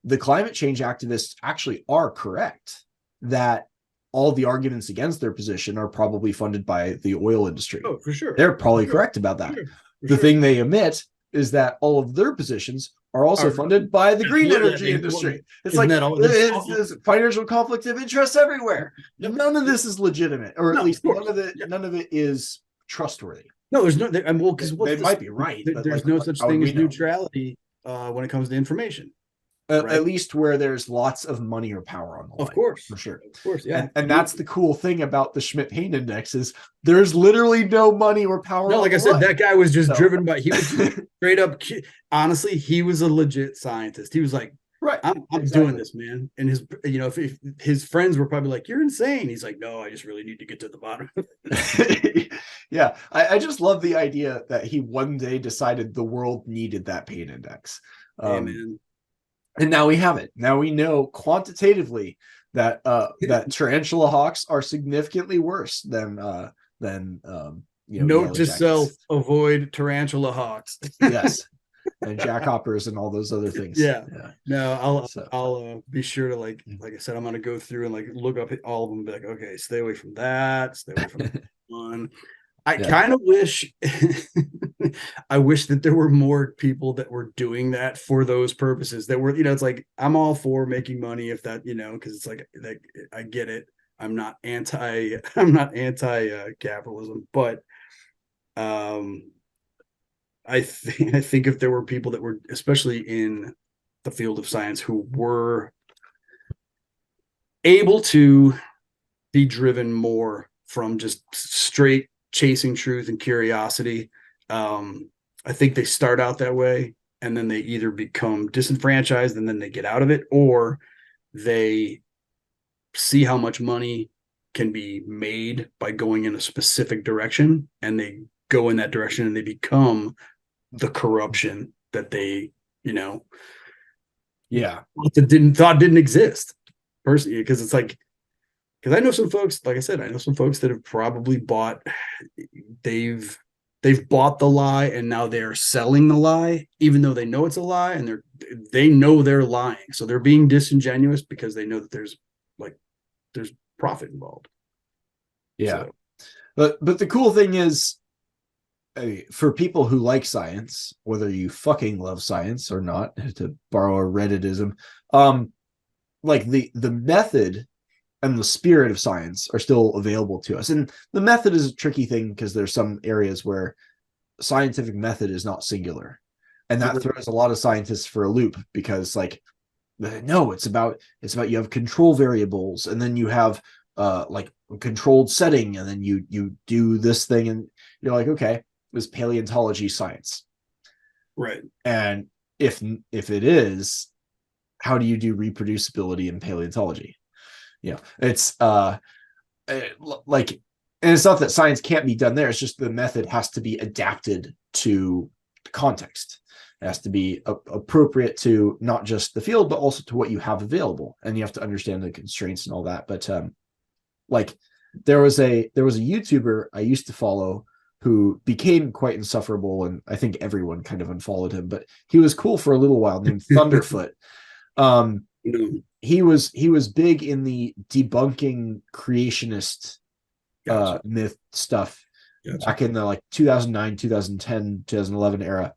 the climate change activists actually are correct that all the arguments against their position are probably funded by the oil industry. Oh, for sure. They're probably correct about that. The thing they omit is that all of their positions are also funded by the green energy industry. It's like there's financial conflict of interest everywhere. None of this is legitimate, or at least none of it is trustworthy. No, there's no. Well, because they might be right. But there's no such thing as neutrality when it comes to information. Right? At least where there's lots of money or power on the line. Of course, for sure. Of course, yeah. And that's the cool thing about the Schmidt pain index is there's literally no money or power. No, like I said, that guy was just driven by. He was straight up. Honestly, he was a legit scientist. He was like, right, I'm doing this, man. And his, if his friends were probably like, "You're insane." He's like, "No, I just really need to get to the bottom." Yeah, I just love the idea that he one day decided the world needed that pain index. Man. And now we have it. Now we know quantitatively that that tarantula hawks are significantly worse than note to self: avoid tarantula hawks. Yes, and jackhoppers and all those other things. Yeah. No, I'll be sure to like I said, I'm gonna go through and like look up all of them. And be like, okay, stay away from that. Stay away from that one. I kind of wish I wish that there were more people that were doing that for those purposes, that were, it's like, I'm all for making money if that, because it's like I get it. I'm not anti capitalism, but I think if there were people that were, especially in the field of science, who were able to be driven more from just straight chasing truth and curiosity. I think they start out that way, and then they either become disenfranchised and then they get out of it, or they see how much money can be made by going in a specific direction, and they go in that direction, and they become the corruption that they, thought didn't exist personally. Because it's like, because I know some folks, like I said, that have probably they've bought the lie, and now they're selling the lie, even though they know it's a lie, and they know they're lying. So they're being disingenuous because they know that there's profit involved. Yeah. So. But the cool thing is, for people who like science, whether you fucking love science or not, to borrow a Redditism, like the method and the spirit of science are still available to us. And the method is a tricky thing because there's some areas where scientific method is not singular. And that throws a lot of scientists for a loop, because like, no, it's about you have control variables, and then you have like a controlled setting, and then you do this thing, and you're like, okay, is paleontology science? Right. And if it is, how do you do reproducibility in paleontology? It's like, and it's not that science can't be done there, it's just the method has to be adapted to context. It has to be appropriate to not just the field, but also to what you have available. And you have to understand the constraints and all that. But like there was a YouTuber I used to follow who became quite insufferable, and I think everyone kind of unfollowed him, but he was cool for a little while, named Thunderfoot. He was big in the debunking creationist myth stuff back in the like 2009, 2010, 2011 era.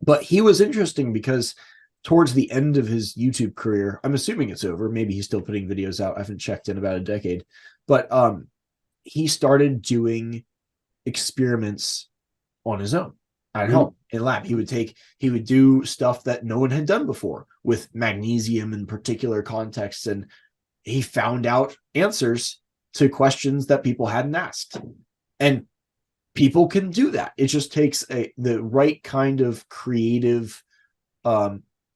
But he was interesting because towards the end of his YouTube career, I'm assuming it's over, maybe he's still putting videos out, I haven't checked in about a decade, but he started doing experiments on his own at home in lab. He would do stuff that no one had done before with magnesium in particular contexts, and he found out answers to questions that people hadn't asked. And people can do that. It just takes the right kind of creative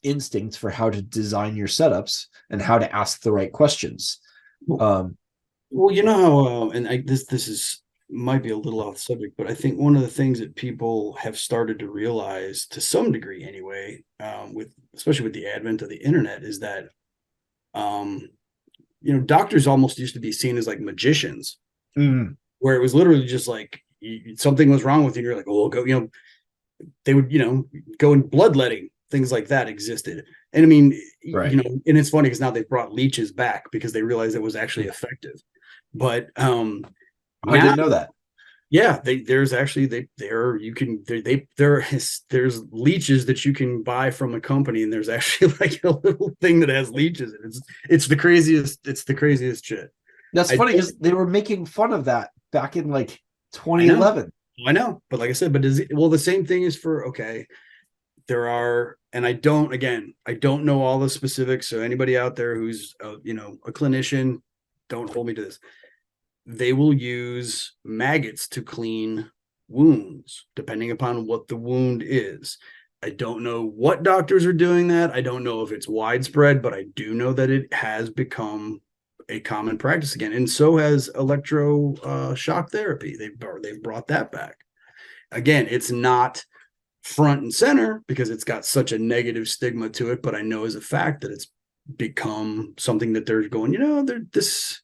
instinct for how to design your setups and how to ask the right questions. Well, you know how, this is might be a little off the subject, but I think one of the things that people have started to realize, to some degree anyway, especially with the advent of the internet, is that doctors almost used to be seen as like magicians, where it was literally just like something was wrong with you, and you're like, oh, go, they would, go in bloodletting, things like that existed. And I mean, right. And it's funny because now they've brought leeches back because they realized it was actually effective. But I didn't know that. Yeah, there's leeches that you can buy from a company, and there's actually like a little thing that has leeches, and it's the craziest shit. That's funny because they were making fun of that back in like 2011. I know, but like I said, the same thing is for there are, and I don't know all the specifics. So anybody out there who's a clinician, don't hold me to this. They will use maggots to clean wounds, depending upon what the wound is. I don't know what doctors are doing that. I don't know if it's widespread, but I do know that it has become a common practice again. And so has shock therapy. They've brought that back. Again, it's not front and center because it's got such a negative stigma to it, but I know as a fact that it's become something that they're going, this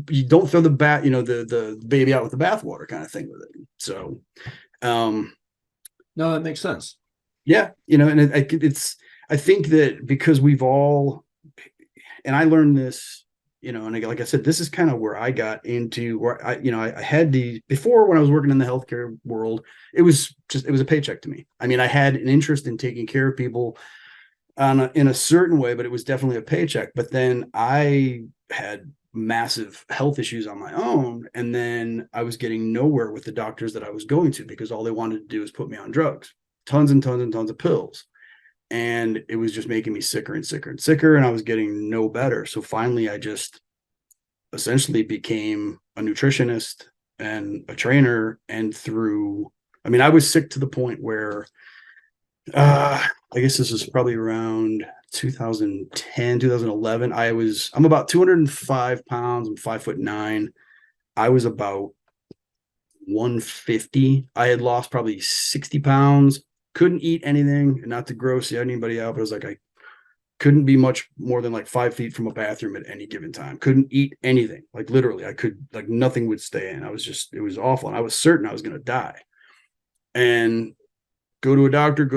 you don't throw the baby out with the bathwater kind of thing with it. So no, that makes sense. Yeah, and I think that because we've all, and I learned this, and like I said, this is kind of where I got into where I had before, when I was working in the healthcare world, it was a paycheck to me. I mean, I had an interest in taking care of people in a certain way, but it was definitely a paycheck. But then I had massive health issues on my own, and then I was getting nowhere with the doctors that I was going to because all they wanted to do is put me on drugs, tons and tons and tons of pills, and it was just making me sicker and sicker and sicker, and I was getting no better. So finally I just essentially became a nutritionist and a trainer, and I was sick to the point where I guess this was probably around 2010, 2011. I'm about 205 pounds. I'm 5'9". I was about 150. I had lost probably 60 pounds. Couldn't eat anything, not to gross anybody out, but it was like I couldn't be much more than like 5 feet from a bathroom at any given time. Couldn't eat anything. Like literally, nothing would stay in. It was awful. And I was certain I was going to die. And go to a doctor,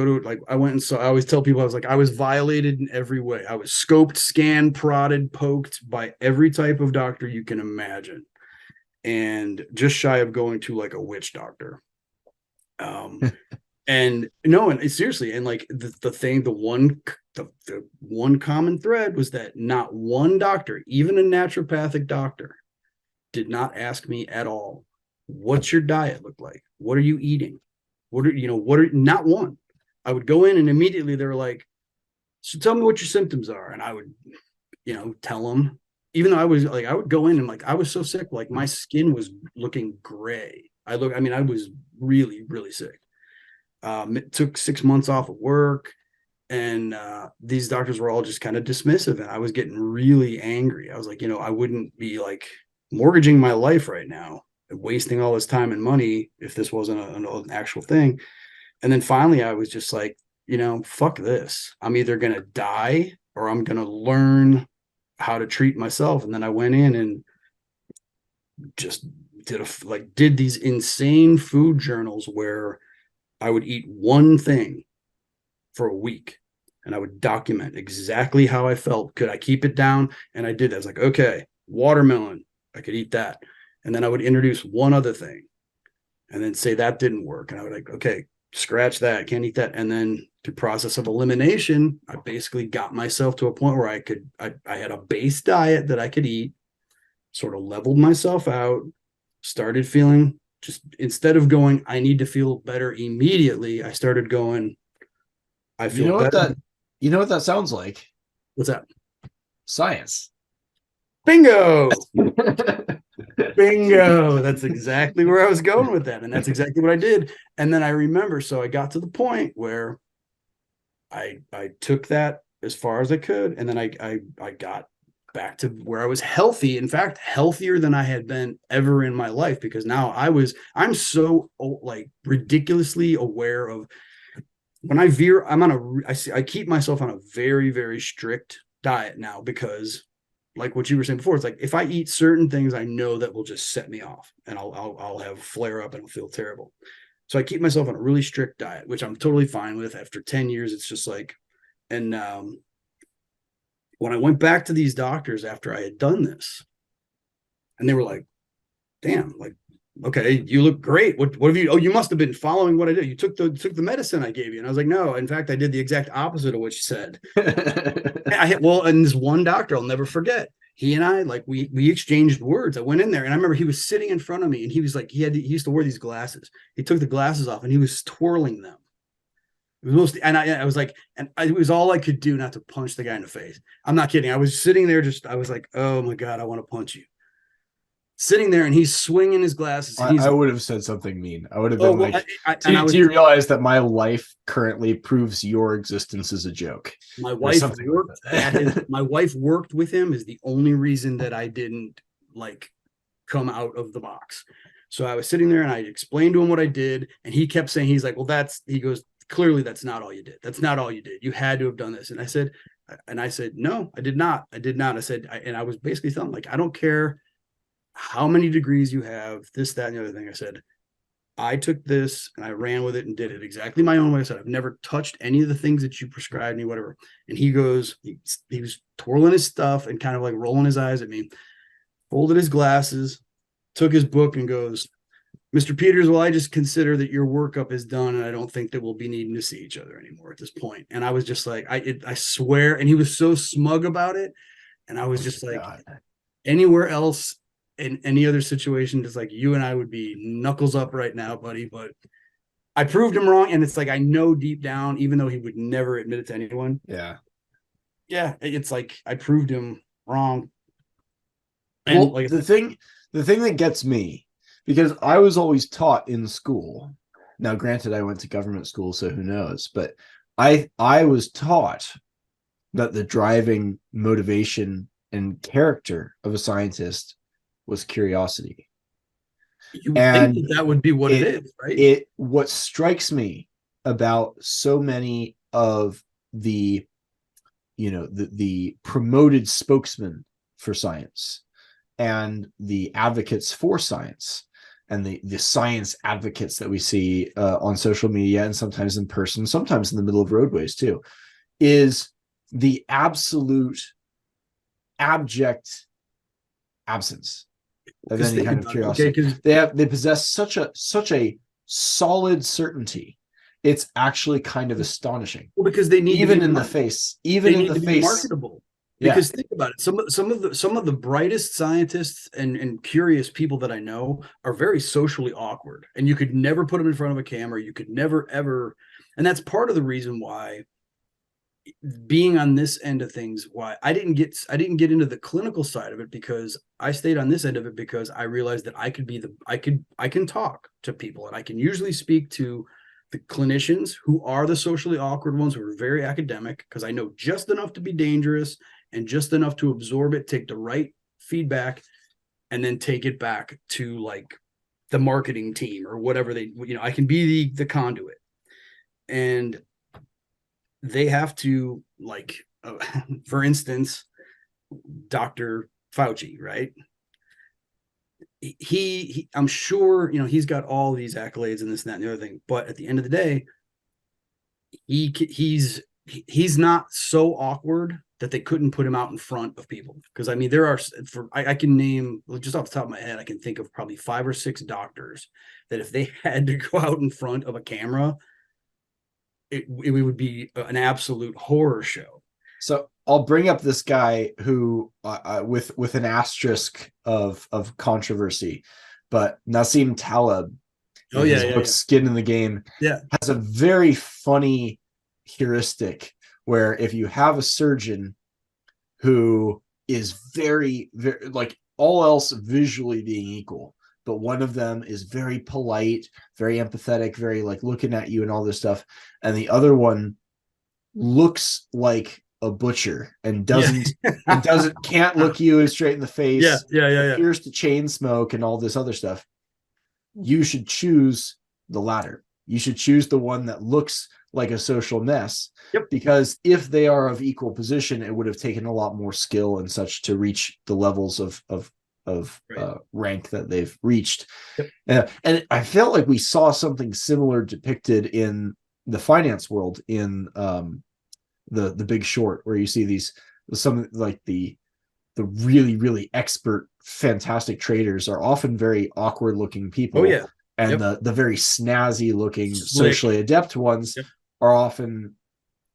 I went and saw, I always tell people, I was violated in every way. I was scoped, scanned, prodded, poked by every type of doctor you can imagine. And just shy of going to like a witch doctor. And seriously, and like the one common thread was that not one doctor, even a naturopathic doctor, did not ask me at all, what's your diet look like? What are you eating? Not one. I would go in and immediately they were like, so tell me what your symptoms are. And I would, tell them, even though I would go in and I was so sick, like my skin was looking gray. I was really, really sick. It took 6 months off of work, and these doctors were all just kind of dismissive, and I was getting really angry. I was like, I wouldn't be like mortgaging my life right now, wasting all this time and money if this wasn't an actual thing. And then finally I was just like, fuck this. I'm either going to die or I'm going to learn how to treat myself. And then I went in and just did these insane food journals where I would eat one thing for a week and I would document exactly how I felt. Could I keep it down? And I did that. I was like, okay, watermelon, I could eat that. And then I would introduce one other thing and then say that didn't work. And I would like, okay, scratch that, can't eat that. And then through process of elimination, I basically got myself to a point where I had a base diet that I could eat, sort of leveled myself out, started feeling, just instead of going, I need to feel better immediately, I started going, I feel better. You know what that sounds like? What's that? Science. Bingo. Bingo. That's exactly where I was going with that. And that's exactly what I did. And then I remember, so I got to the point where I took that as far as I could. And then I got back to where I was healthy. In fact, healthier than I had been ever in my life, because now I'm so like ridiculously aware of when I veer, I keep myself on a very, very strict diet now, because like what you were saying before, it's like if I eat certain things, I know that will just set me off and I'll have flare up and I'll feel terrible. So I keep myself on a really strict diet, which I'm totally fine with. After 10 years, it's just like, and when I went back to these doctors after I had done this, and they were like, damn, like, okay, you look great. What have you? Oh, you must have been following what I did. You took the medicine I gave you. And I was like, no, in fact, I did the exact opposite of what you said. And this one doctor I'll never forget. He and I, like, we exchanged words. I went in there and I remember he was sitting in front of me and he was like, he used to wear these glasses. He took the glasses off and he was twirling them. It was mostly, and I was like, it was all I could do not to punch the guy in the face. I'm not kidding. I was sitting there I was like, oh my God, I want to punch you. Sitting there and he's swinging his glasses. I would have said something mean. I would have been do you realize that my life currently proves your existence as a joke? My wife worked with him is the only reason that I didn't like come out of the box. So I was sitting there and I explained to him what I did. And he kept saying, he's like, well, he goes, clearly that's not all you did. That's not all you did. You had to have done this. And I said, no, I did not. I did not. I said, and I was basically telling him, like, I don't care how many degrees you have, this, that, and the other thing. I said, I took this and I ran with it and did it exactly my own way. I said, I've never touched any of the things that you prescribed me, whatever. And he goes, he was twirling his stuff and kind of like rolling his eyes at me, folded his glasses, took his book and goes, Mr. Peters, well, I just consider that your workup is done and I don't think that we'll be needing to see each other anymore at this point. And I was just like, I swear. And he was so smug about it. And I was just like, God. Anywhere else, in any other situation, just like you and I would be knuckles up right now, buddy. But I proved him wrong. And it's like, I know deep down, even though he would never admit it to anyone. Yeah. Yeah. It's like, I proved him wrong. And well, like the thing that gets me, because I was always taught in school. Now, granted, I went to government school, so who knows, but I was taught that the driving motivation and character of a scientist was curiosity. You think that would be what it is, right? What strikes me about so many of the promoted spokesmen for science and the advocates for science and the science advocates that we see on social media and sometimes in person, sometimes in the middle of roadways too, is the absolute abject absence of any kind of curiosity. They possess such a solid certainty. It's actually kind of astonishing. Well, because they need even in the face, marketable. Because think about it. Some of the brightest scientists and curious people that I know are very socially awkward, and you could never put them in front of a camera. You could never ever, and that's part of the reason why, being on this end of things, why I didn't get into the clinical side of it, because I stayed on this end of it because I realized that I can talk to people, and I can usually speak to the clinicians who are the socially awkward ones, who are very academic, because I know just enough to be dangerous and just enough to absorb it, take the right feedback, and then take it back to like the marketing team or whatever I can be the conduit. and they have to, like, for instance, Dr. Fauci, right? I'm sure, he's got all these accolades and this and that and the other thing, but at the end of the day, he's not so awkward that they couldn't put him out in front of people. Because I mean, there are, I can name, just off the top of my head, I can think of probably 5 or 6 doctors that if they had to go out in front of a camera, it would be an absolute horror show. So I'll bring up this guy who, with an asterisk of controversy, but Nassim Taleb, in his book Skin in the Game, has a very funny heuristic where if you have a surgeon who is very, very, like, all else visually being equal, but one of them is very polite, very empathetic, very like looking at you and all this stuff, and the other one looks like a butcher and can't look you straight in the face, appears to chain smoke and all this other stuff, you should choose the latter. You should choose the one that looks like a social mess, because if they are of equal position, it would have taken a lot more skill and such to reach the levels of rank that they've reached. And I felt like we saw something similar depicted in the finance world in the Big Short, where you see some like the really, really expert, fantastic traders are often very awkward looking people. And the very snazzy looking, socially adept ones are often,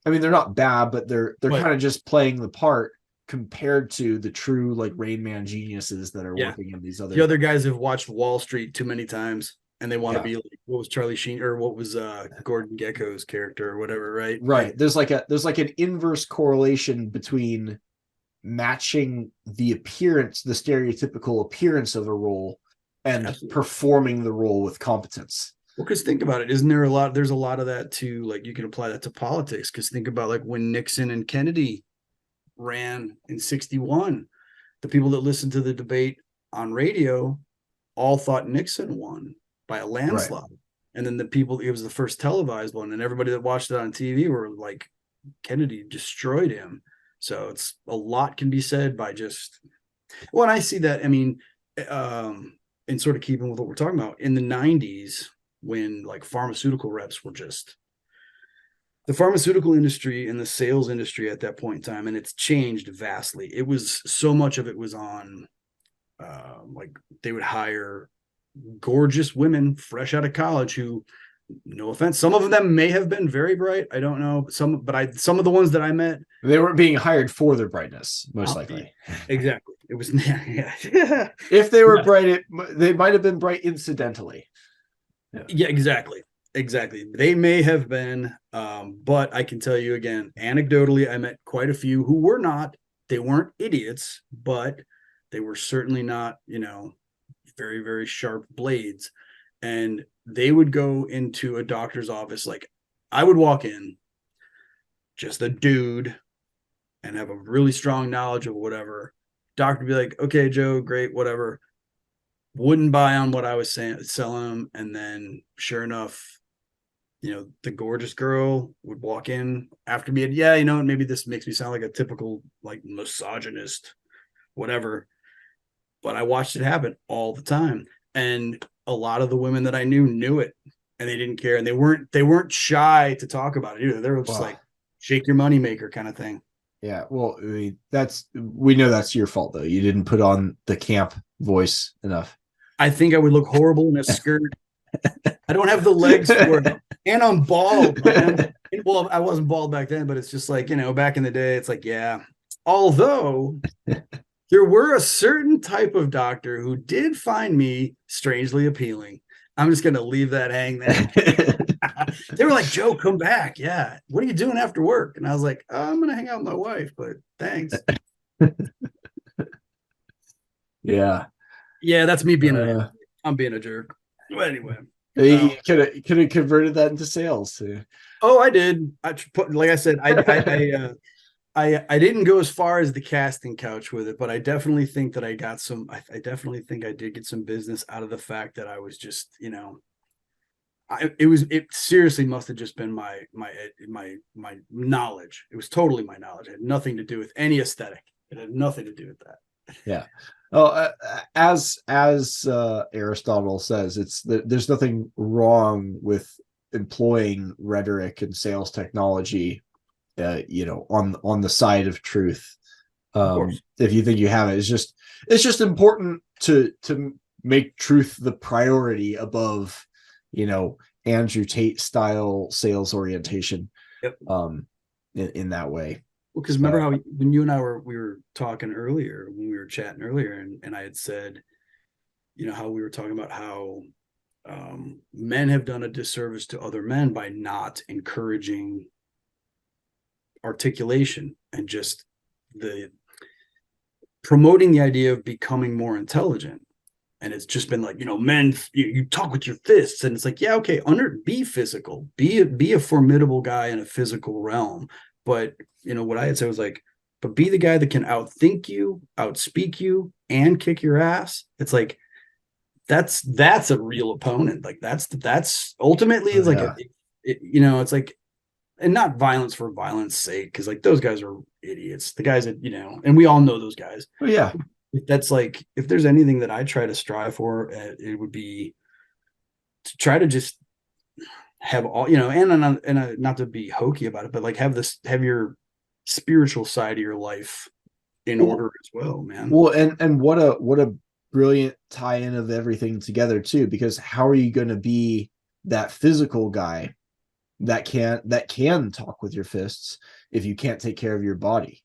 I mean, they're not bad, but they're kind of just playing the part compared to the true, like, Rain Man geniuses that are working in these other. The other guys have watched Wall Street too many times, and they want to be like, what was Charlie Sheen, or what was Gordon Gekko's character or whatever, right? Right. There's like an inverse correlation between matching the appearance, the stereotypical appearance of a role, and performing the role with competence. Well, because think about it, there's a lot of that too, like you can apply that to politics, because think about like when Nixon and Kennedy ran in 1961, the people that listened to the debate on radio all thought Nixon won by a landslide. Right. And then it was the first televised one, and everybody that watched it on TV were like, Kennedy destroyed him. So it's a lot can be said by just, when I see that, I mean, in sort of keeping with what we're talking about, in the 90s, when like pharmaceutical reps were just, the pharmaceutical industry and the sales industry at that point in time, and it's changed vastly. It was so much of it was on, like, they would hire gorgeous women fresh out of college who, no offense, some of them may have been very bright. I don't know. Some of the ones that I met, they weren't being hired for their brightness, most likely. Exactly. It was, if they were bright, they might have been bright incidentally. Yeah, exactly. They may have been, but I can tell you again, anecdotally, I met quite a few who they weren't idiots, but they were certainly not, very, very sharp blades. And they would go into a doctor's office. Like, I would walk in, just a dude, and have a really strong knowledge of whatever. Doctor would be like, okay, Joe, great, whatever. Wouldn't buy on what I was selling them. And then sure enough, the gorgeous girl would walk in after me, and maybe this makes me sound like a typical, like, misogynist, whatever, but I watched it happen all the time. And a lot of the women that I knew it, and they didn't care. And they weren't shy to talk about it either. They were just like, shake your moneymaker kind of thing. Yeah. Well, I mean, we know that's your fault though. You didn't put on the camp voice enough. I think I would look horrible in a skirt. I don't have the legs for it. And I'm bald, man. Well, I wasn't bald back then, but it's just like, back in the day, it's like, yeah. Although there were a certain type of doctor who did find me strangely appealing. I'm just going to leave that hang there. They were like, Joe, come back. Yeah. What are you doing after work? And I was like, I'm going to hang out with my wife, but thanks. Yeah. Yeah, that's me being I'm being a jerk. Well, anyway. You could have converted that into sales. Oh, I did. Like I said, I didn't go as far as the casting couch with it, but I definitely think that I got some. I definitely think I did get some business out of the fact that I was just, it seriously must have just been my knowledge. It was totally my knowledge. It had nothing to do with any aesthetic. It had nothing to do with that. Yeah. Oh, as Aristotle says, there's nothing wrong with employing rhetoric and sales technology, on the side of truth. If you think you have it, it's just important to make truth the priority above, Andrew Tate style sales orientation. Yep. In that way. Well, because remember how when you and I we were talking earlier, when we were chatting earlier, and I had said, how we were talking about how men have done a disservice to other men by not encouraging articulation and just promoting the idea of becoming more intelligent. And it's just been like, men, you talk with your fists, and it's like, yeah, okay, be physical, be a formidable guy in a physical realm. But what I had said was like, but be the guy that can outthink you, outspeak you, and kick your ass. It's like, that's a real opponent. Like that's ultimately is like, it's like, and not violence for violence sake, because like those guys are idiots. The guys that and we all know those guys. Oh yeah. That's like, if there's anything that I try to strive for, it would be to try to just have all, and not to be hokey about it, but like have your spiritual side of your life in order as well, man. Well, and what a brilliant tie-in of everything together too, because how are you going to be that physical guy that can talk with your fists if you can't take care of your body?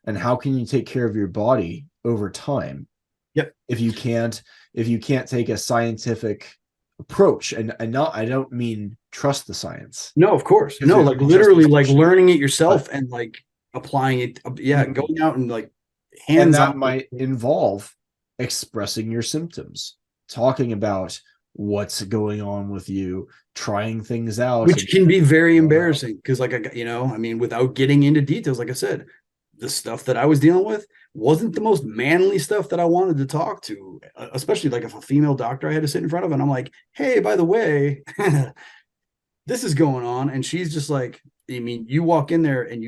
And how can you take care of your body over time? Yep. If you can't take a scientific approach, and I don't mean trust the science. No, of course. No, like literally like learning it yourself and like applying it. Yeah. Going out and like hands on. And that might involve expressing your symptoms, talking about what's going on with you, trying things out, which can be very embarrassing because like, without getting into details, like I said, the stuff that I was dealing with wasn't the most manly stuff that I wanted to talk to, especially like if a female doctor I had to sit in front of, and I'm like, hey, by the way, this is going on. And she's just like, you walk in there and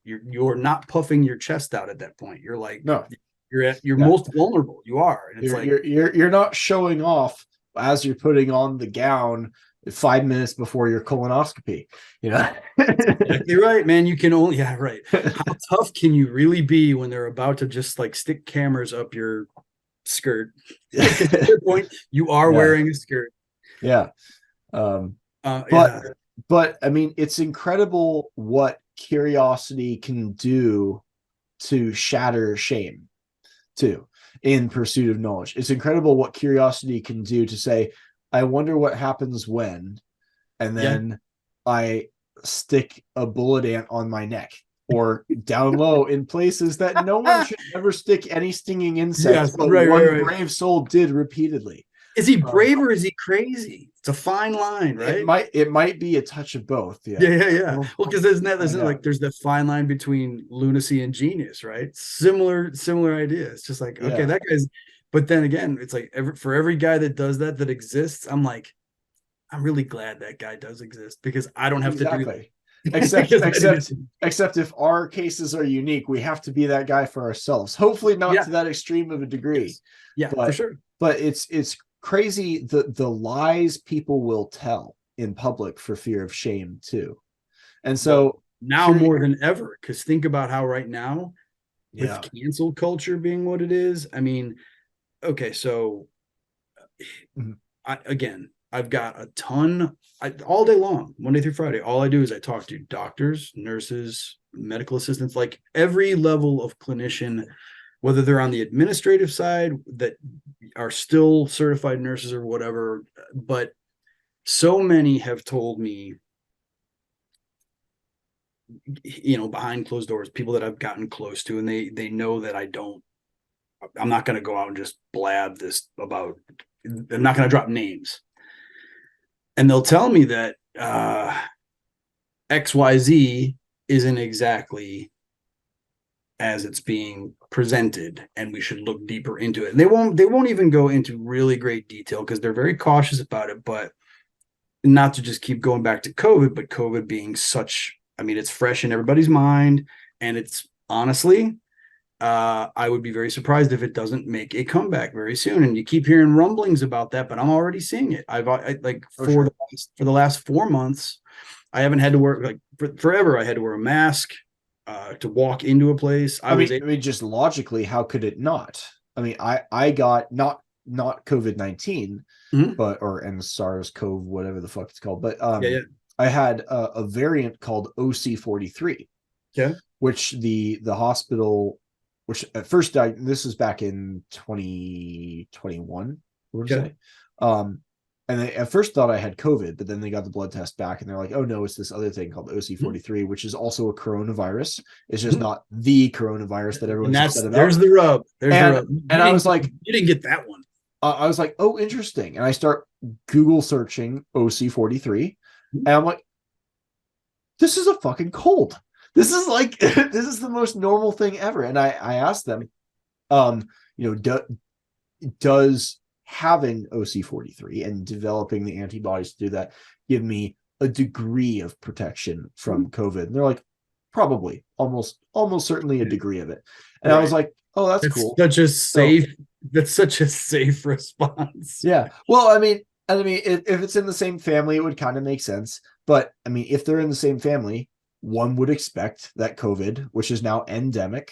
you're not puffing your chest out at that point. You're like, no, you're most vulnerable. You are. And it's you're not showing off as you're putting on the gown 5 minutes before your colonoscopy. Exactly right, man. You can only right. How tough can you really be when they're about to just like stick cameras up your skirt? At that point, you are wearing a skirt. Yeah. But it's incredible what curiosity can do to shatter shame too, in pursuit of knowledge. It's incredible what curiosity can do to say, I wonder what happens when, and then I stick a bullet ant on my neck or down low in places that no one should ever stick any stinging insects, but one brave soul did repeatedly. Is he brave or is he crazy? It's a fine line, right? It might be a touch of both. Yeah. Well, because there's the fine line between lunacy and genius, right? Similar idea. It's just like, okay, that guy's. But then again, it's like for every guy that does that exists, I'm like, I'm really glad that guy does exist because I don't have to do that. Except if our cases are unique, we have to be that guy for ourselves. Hopefully not to that extreme of a degree. Yes. Yeah, for sure. But it's crazy the lies people will tell in public for fear of shame too. And so now more than ever, because think about how right now with cancel culture being what it is. Okay, so I've got a ton all day long, Monday through Friday. All I do is I talk to doctors, nurses, medical assistants, like every level of clinician, whether they're on the administrative side that are still certified nurses or whatever. But so many have told me, behind closed doors, people that I've gotten close to, and they know that I'm not going to go out and just blab this about, I'm not going to drop names. And they'll tell me that XYZ isn't exactly as it's being presented, and we should look deeper into it. And they won't even go into really great detail because they're very cautious about it. But not to just keep going back to COVID, but COVID being such, I mean, it's fresh in everybody's mind, and it's honestly, I would be very surprised if it doesn't make a comeback very soon. And you keep hearing rumblings about that, but I'm already seeing it. For the last 4 months, I haven't had to wear, like, forever. I had to wear a mask to walk into a place. I mean, just logically, how could it not? I mean, I got not COVID-19, and SARS-CoV, whatever the fuck it's called, but I had a variant called OC43, which the hospital, which at first died. This was back in 2021. What did I say? And they at first thought I had COVID, but then they got the blood test back and they're like, oh no, it's this other thing called OC43, which is also a coronavirus. It's just not the coronavirus that everyone's upset about. There's the rub. And I was like, you didn't get that one. I was like, oh, interesting. And I start Google searching OC43, and I'm like, this is a fucking cold. This is like, this is the most normal thing ever. And I asked them, does having OC43 and developing the antibodies to do that give me a degree of protection from COVID? And they're like, probably, almost certainly a degree of it. And I was like, oh, that's cool. That's such a safe response. Yeah. Well, I mean, if it's in the same family, it would kind of make sense. But I mean, if they're in the same family, one would expect that COVID, which is now endemic,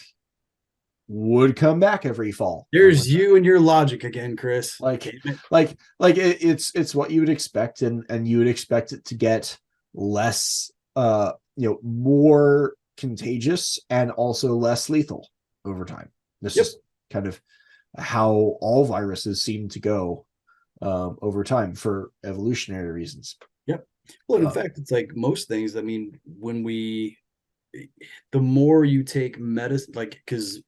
would come back every fall. There's you and your logic again, Chris. It's what you would expect, and you would expect it to get less, more contagious and also less lethal over time. This is kind of how all viruses seem to go over time for evolutionary reasons. Yep. Well, in fact, it's like most things. I mean, the more you take medicine, like, because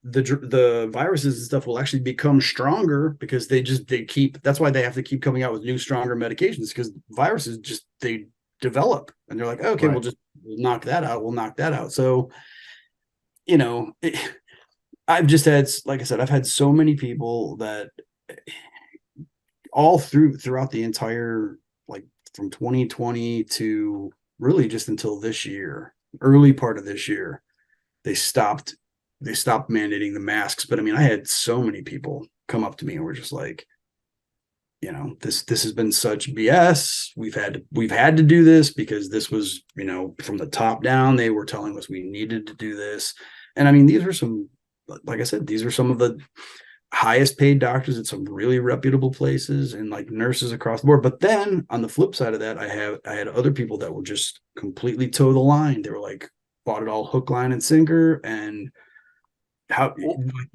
the viruses and stuff will actually become stronger because that's why they have to keep coming out with new, stronger medications, because viruses they develop, and they're like, okay, we'll knock that out. We'll knock that out. So, I've just had, like I said, I've had so many people that all throughout the entire, like, from 2020 to really just until this year, early part of this year, they stopped mandating the masks. But I mean, I had so many people come up to me and were just like, this has been such BS. We've had to do this because this was, from the top down, they were telling us we needed to do this. And I mean, these are some, like I said, these are some of the highest paid doctors at some really reputable places, and like nurses across the board. But then on the flip side of that, I had other people that were just completely toe the line. They were like, bought it all hook, line, and sinker. And how,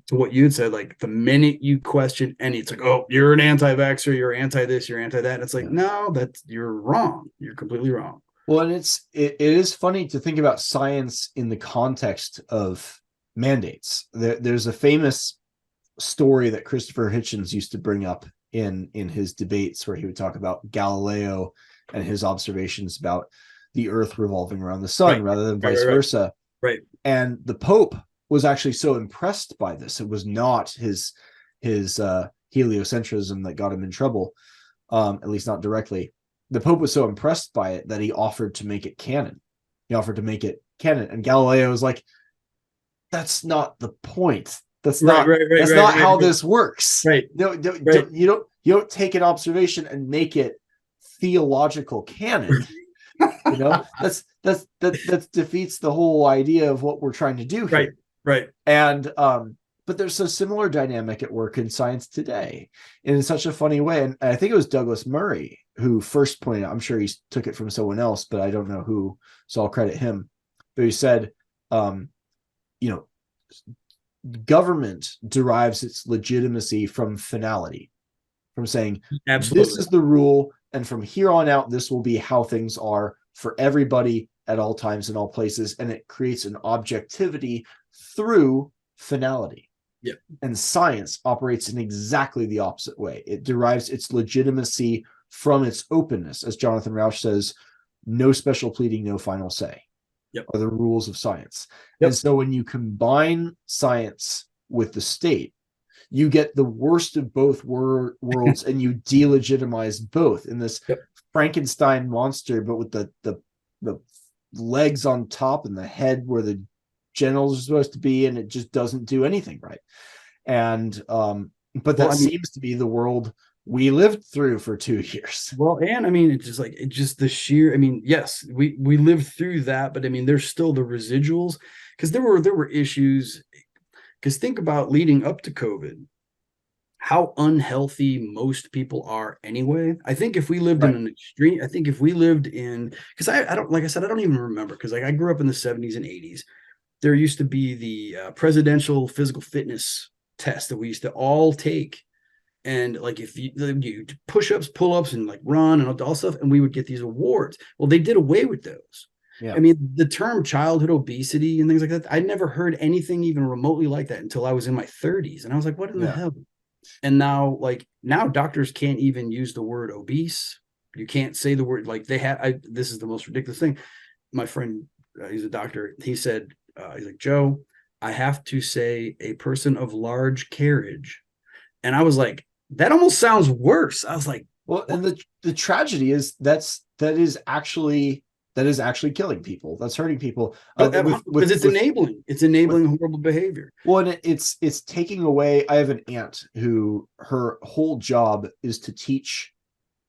to what you had said, like, the minute you question any, it's like, oh, you're an anti-vaxxer, you're anti this, you're anti that. And it's like, no, you're wrong. You're completely wrong. Well, and it is funny to think about science in the context of mandates. There's a famous story that Christopher Hitchens used to bring up in his debates, where he would talk about Galileo and his observations about the Earth revolving around the sun rather than vice versa. Right. And the Pope was actually so impressed by this. It was not his heliocentrism that got him in trouble, at least not directly. The Pope was so impressed by it that he offered to make it canon. And Galileo was like, that's not the point. That's not how this works. Right. You don't take an observation and make it theological canon. That defeats the whole idea of what we're trying to do here. Right. And but there's a similar dynamic at work in science today, in such a funny way. And I think it was Douglas Murray who first pointed out, I'm sure he took it from someone else, but I don't know who, so I'll credit him. But he said, government derives its legitimacy from finality, from saying, absolutely, this is the rule, and from here on out, this will be how things are for everybody at all times in all places. And it creates an objectivity through finality. Yeah. And science operates in exactly the opposite way. It derives its legitimacy from its openness. As Jonathan Rauch says, no special pleading, no final say. Are the rules of science. And so when you combine science with the state, you get the worst of both worlds, and you delegitimize both in this Frankenstein monster, but with the legs on top and the head where the genitals are supposed to be, and it just doesn't do anything right. And but that seems to be the world we lived through for 2 years. Well, and I mean, it's just the sheer, I mean, yes, we lived through that, but I mean, there's still the residuals, because there were issues. Because think about leading up to COVID, how unhealthy most people are anyway. I think if we lived in an extreme, I think if we lived in, because I don't, like I said, I don't even remember, because like I grew up in the 70s and 80s. There used to be the presidential physical fitness test that we used to all take. And like if you push-ups, pull-ups, and like run and all stuff, and we would get these awards. Well, they did away with those. Yeah. I mean, the term childhood obesity and things like that, I never heard anything even remotely like that until I was in my 30s. And I was like, what in the hell? And now doctors can't even use the word obese. You can't say the word, like this is the most ridiculous thing. My friend, he's a doctor. He said, he's like, Joe, I have to say a person of large carriage. And I was like, that almost sounds worse. I was like, well, what? And the tragedy is that is actually killing people. That's hurting people. Because it's enabling horrible behavior. Well, and it's taking away. I have an aunt who her whole job is to teach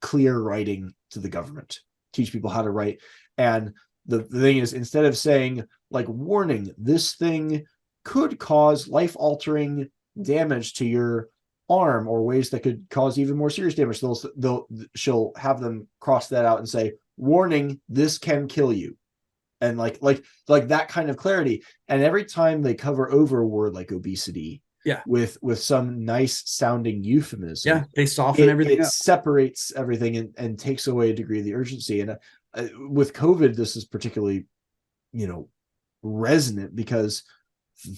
clear writing to the government, teach people how to write. And the thing is, instead of saying like, warning, this thing could cause life-altering damage to your arm, or ways that could cause even more serious damage, she'll have them cross that out and say, warning, this can kill you. And like that kind of clarity. And every time they cover over a word like obesity, with some nice sounding euphemism, they soften everything up. It separates everything and takes away a degree of the urgency. And with COVID, this is particularly resonant, because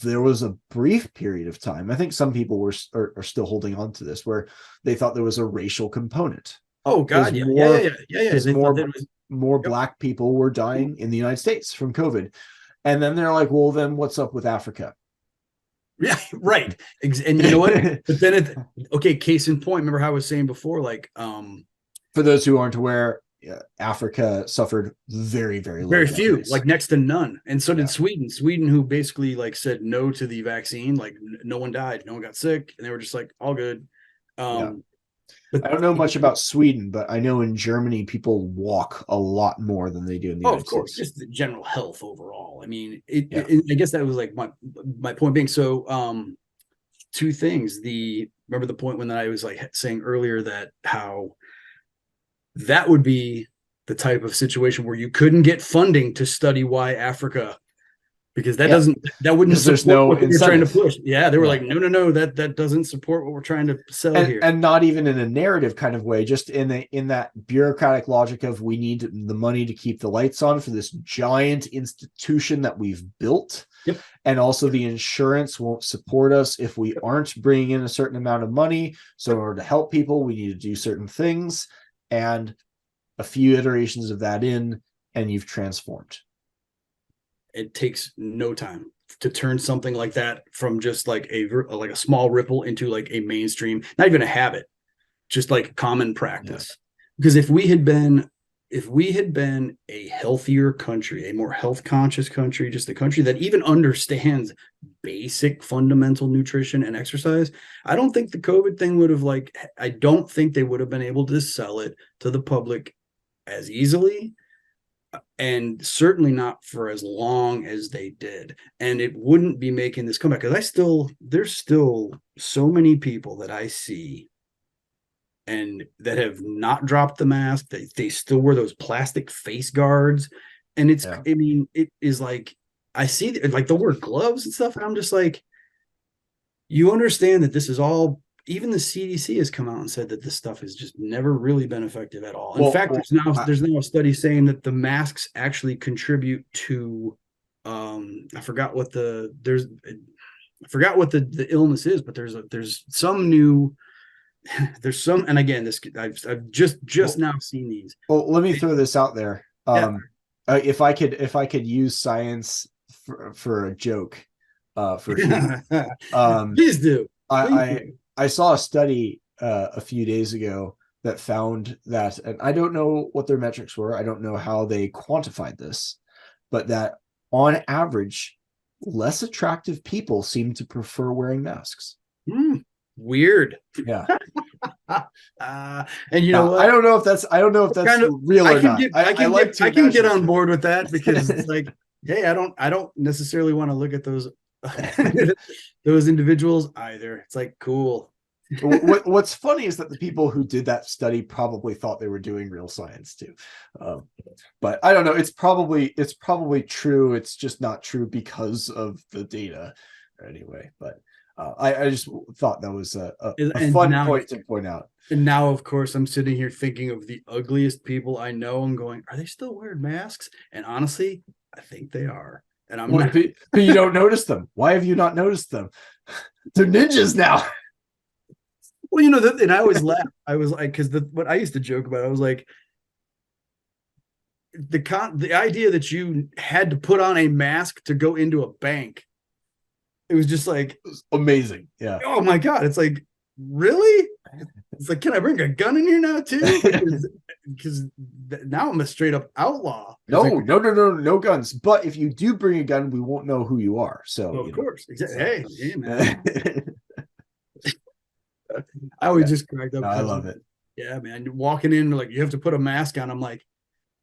there was a brief period of time, I think some people are still holding on to this, where they thought there was a racial component. Oh God, More Black people were dying in the United States from COVID. And then they're like, well, then what's up with Africa? Yeah, right. And you know what? But then case in point, remember how I was saying before, like for those who aren't aware, Africa suffered very, very few, like next to none. And so did Sweden, who basically like said no to the vaccine. Like no one died, no one got sick, and they were just like all good. But I don't know much about Sweden, but I know in Germany people walk a lot more than they do in the United States. Of course, just the general health overall. I mean, I guess that was like my point being. So two things. Remember the point when I was like saying earlier that how that would be the type of situation where you couldn't get funding to study why Africa, because that wouldn't support what we're trying to push. Yeah, they were like, no, that doesn't support what we're trying to sell here. And not even in a narrative kind of way, just in that bureaucratic logic of, we need the money to keep the lights on for this giant institution that we've built. Yep. And also the insurance won't support us if we aren't bringing in a certain amount of money. So in order to help people, we need to do certain things. And a few iterations of that and you've transformed. It takes no time to turn something like that from just like a small ripple into like a mainstream, not even a habit, just like common practice. Yeah. Because if we had been a healthier country, a more health conscious country, just a country that even understands basic fundamental nutrition and exercise, I don't think the COVID thing would have I don't think they would have been able to sell it to the public as easily, and certainly not for as long as they did. And it wouldn't be making this comeback, because there's still so many people that I see and that have not dropped the mask. They still wear those plastic face guards. And it's, I mean, it is like, I see like they'll wear gloves and stuff. And I'm just like, you understand that this is all, even the CDC has come out and said that this stuff has just never really been effective at all. In fact, there's now a study saying that the masks actually contribute to, I forgot what the illness is, but there's some new, and again, I've just now seen these. Well, let me throw this out there. If I could use science for a joke, for sure. Please do. I saw a study a few days ago that found that, and I don't know what their metrics were, I don't know how they quantified this, but that on average, less attractive people seem to prefer wearing masks. Weird. Yeah. And you know what? I don't know if that's Kind of, real or not. I can get on board with that, because it's like, hey, I don't necessarily want to look at those those individuals either. It's like, cool. What's funny is that the people who did that study probably thought they were doing real science too, but I don't know. It's probably true. It's just not true because of the data, anyway. But I just thought that was a fun point to point out. And now, of course, I'm sitting here thinking of the ugliest people I know and going, are they still wearing masks? And honestly, I think they are. And I'm not. But you don't notice them. Why have you not noticed them? They're ninjas now. Well, you know, and I always laugh. I was like, because what I used to joke about, I was like, the idea that you had to put on a mask to go into a bank, it was just like, it was amazing. Yeah. Oh my God. It's like, really? It's like, can I bring a gun in here now too? Because now I'm a straight up outlaw. No guns. But if you do bring a gun, we won't know who you are. So of course, exactly. Hey, man. I always just cracked up. No, I love it. Yeah, man. Walking in, like, you have to put a mask on. I'm like,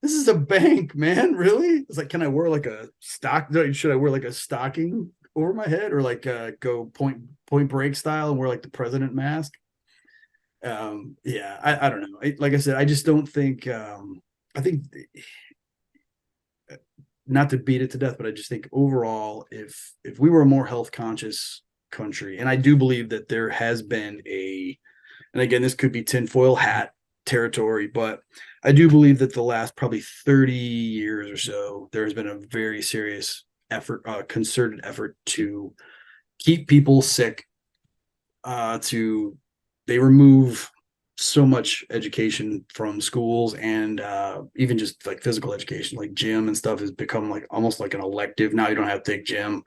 this is a bank, man. Really? It's like, can I wear like a should I wear like a stocking over my head, or like go point break style and wear like the president mask? Yeah, I don't know. Like I said, I just don't think. I think, not to beat it to death, but I just think overall, if we were a more health conscious country, and I do believe that there has been and again, this could be tinfoil hat territory, but I do believe that the last probably 30 years or so, there has been a very serious effort, concerted effort to keep people sick. They remove so much education from schools, and even just like physical education, like gym and stuff has become like almost like an elective. Now you don't have to take gym,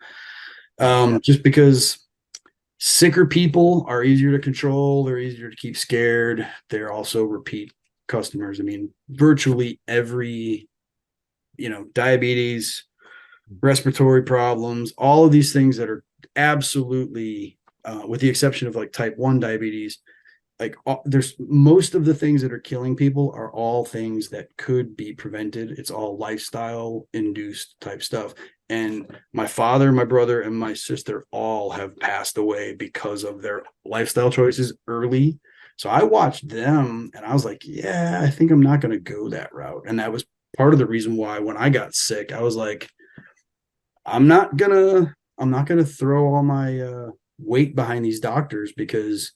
just because sicker people are easier to control. They're easier to keep scared. They're also repeat customers. I mean, virtually every, diabetes, respiratory problems, all of these things that are absolutely, with the exception of like type 1 diabetes, like there's most of the things that are killing people are all things that could be prevented. It's all lifestyle induced type stuff. And my father, my brother, and my sister all have passed away because of their lifestyle choices early. So I watched them and I was like, yeah, I think I'm not going to go that route. And that was part of the reason why when I got sick, I was like, I'm not gonna throw all my weight behind these doctors, because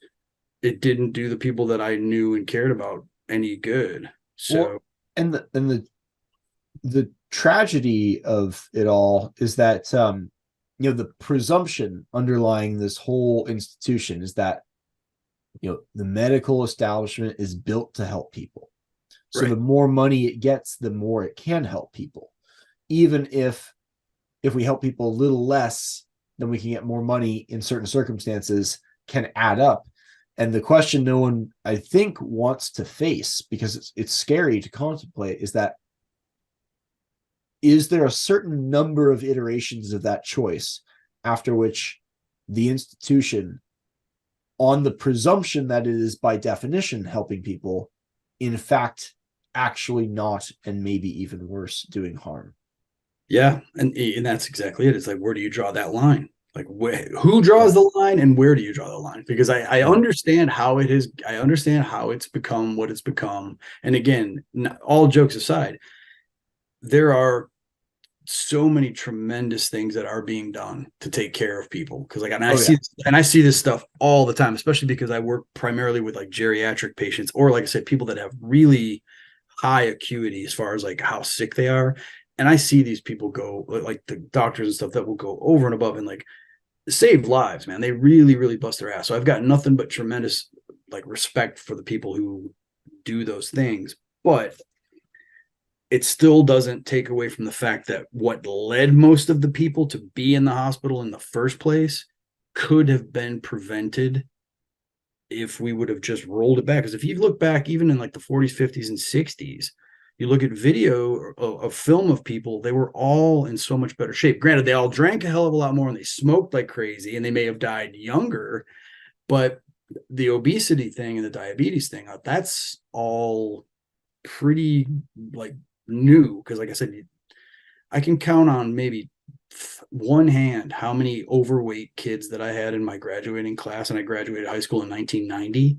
it didn't do the people that I knew and cared about any good. So, and the tragedy of it all is that the presumption underlying this whole institution is that the medical establishment is built to help people. So the more money it gets, the more it can help people. Even if we help people a little less, then we can get more money in certain circumstances, can add up. And the question no one, I think, wants to face, because it's scary to contemplate, is that, is there a certain number of iterations of that choice after which the institution, on the presumption that it is by definition helping people, in fact, actually not, and maybe even worse, doing harm? Yeah, and that's exactly it. It's like, where do you draw that line? Like, who draws the line, and where do you draw the line? Because I understand how it is. I understand how it's become what it's become. And again, all jokes aside, there are so many tremendous things that are being done to take care of people. Because I see this stuff all the time, especially because I work primarily with like geriatric patients, or like I said, people that have really high acuity as far as like how sick they are. And I see these people go, like the doctors and stuff, that will go over and above and like save lives, man. They really, really bust their ass. So I've got nothing but tremendous like respect for the people who do those things. But it still doesn't take away from the fact that what led most of the people to be in the hospital in the first place could have been prevented if we would have just rolled it back. Because if you look back, even in like the 40s, 50s, and 60s, you look at video of film of people, they were all in so much better shape. Granted, they all drank a hell of a lot more and they smoked like crazy, and they may have died younger, but the obesity thing and the diabetes thing, that's all pretty like new. Because like I said, I can count on maybe one hand how many overweight kids that I had in my graduating class, and I graduated high school in 1990.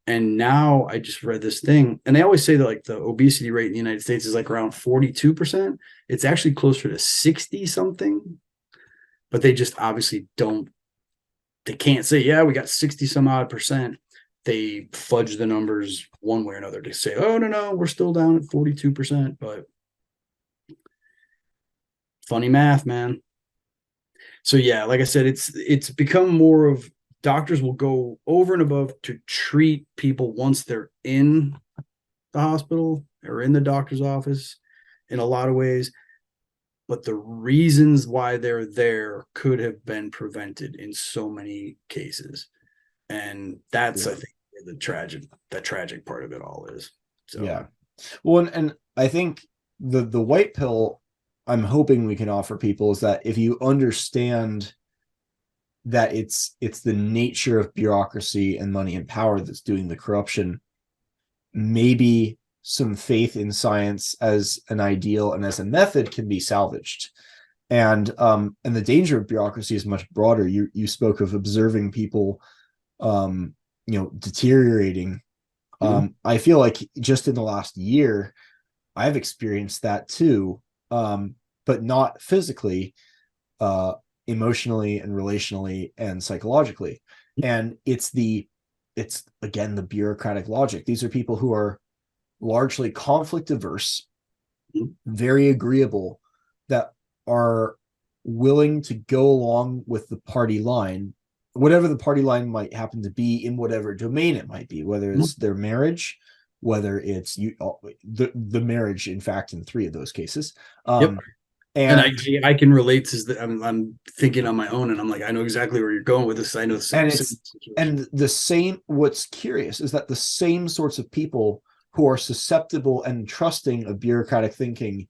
And now I just read this thing, and they always say that like the obesity rate in the United States is like around 42%. It's actually closer to 60 something, but they just obviously they can't say, yeah, we got 60 some odd percent. They fudge the numbers one way or another to say, oh, no, we're still down at 42%. But funny math, man. So yeah, like I said, it's become more of, doctors will go over and above to treat people once they're in the hospital or in the doctor's office in a lot of ways. But the reasons why they're there could have been prevented in so many cases. And that's, I think, where the tragic part of it all is. So yeah. Well, and I think the white pill I'm hoping we can offer people is that if you understand that it's the nature of bureaucracy and money and power that's doing the corruption, maybe some faith in science as an ideal and as a method can be salvaged. And the danger of bureaucracy is much broader. You spoke of observing people deteriorating. I feel like just in the last year I've experienced that too, but not physically, emotionally and relationally and psychologically. And it's again the bureaucratic logic. These are people who are largely conflict averse, very agreeable, that are willing to go along with the party line, whatever the party line might happen to be in whatever domain it might be, whether it's their marriage, whether it's the marriage, in fact, in 3 of those cases. And I can relate to that. I'm thinking on my own, and I'm like, I know exactly where you're going with this. I know the same. And the same. What's curious is that the same sorts of people who are susceptible and trusting of bureaucratic thinking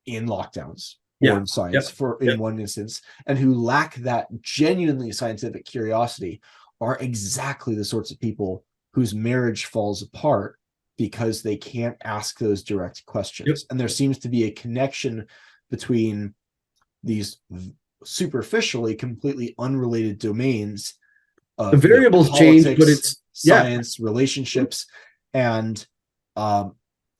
in lockdowns or in science, in one instance, and who lack that genuinely scientific curiosity, are exactly the sorts of people whose marriage falls apart because they can't ask those direct questions. And there seems to be a connection between these superficially completely unrelated domains of the variables politics, change, but it's science, relationships, and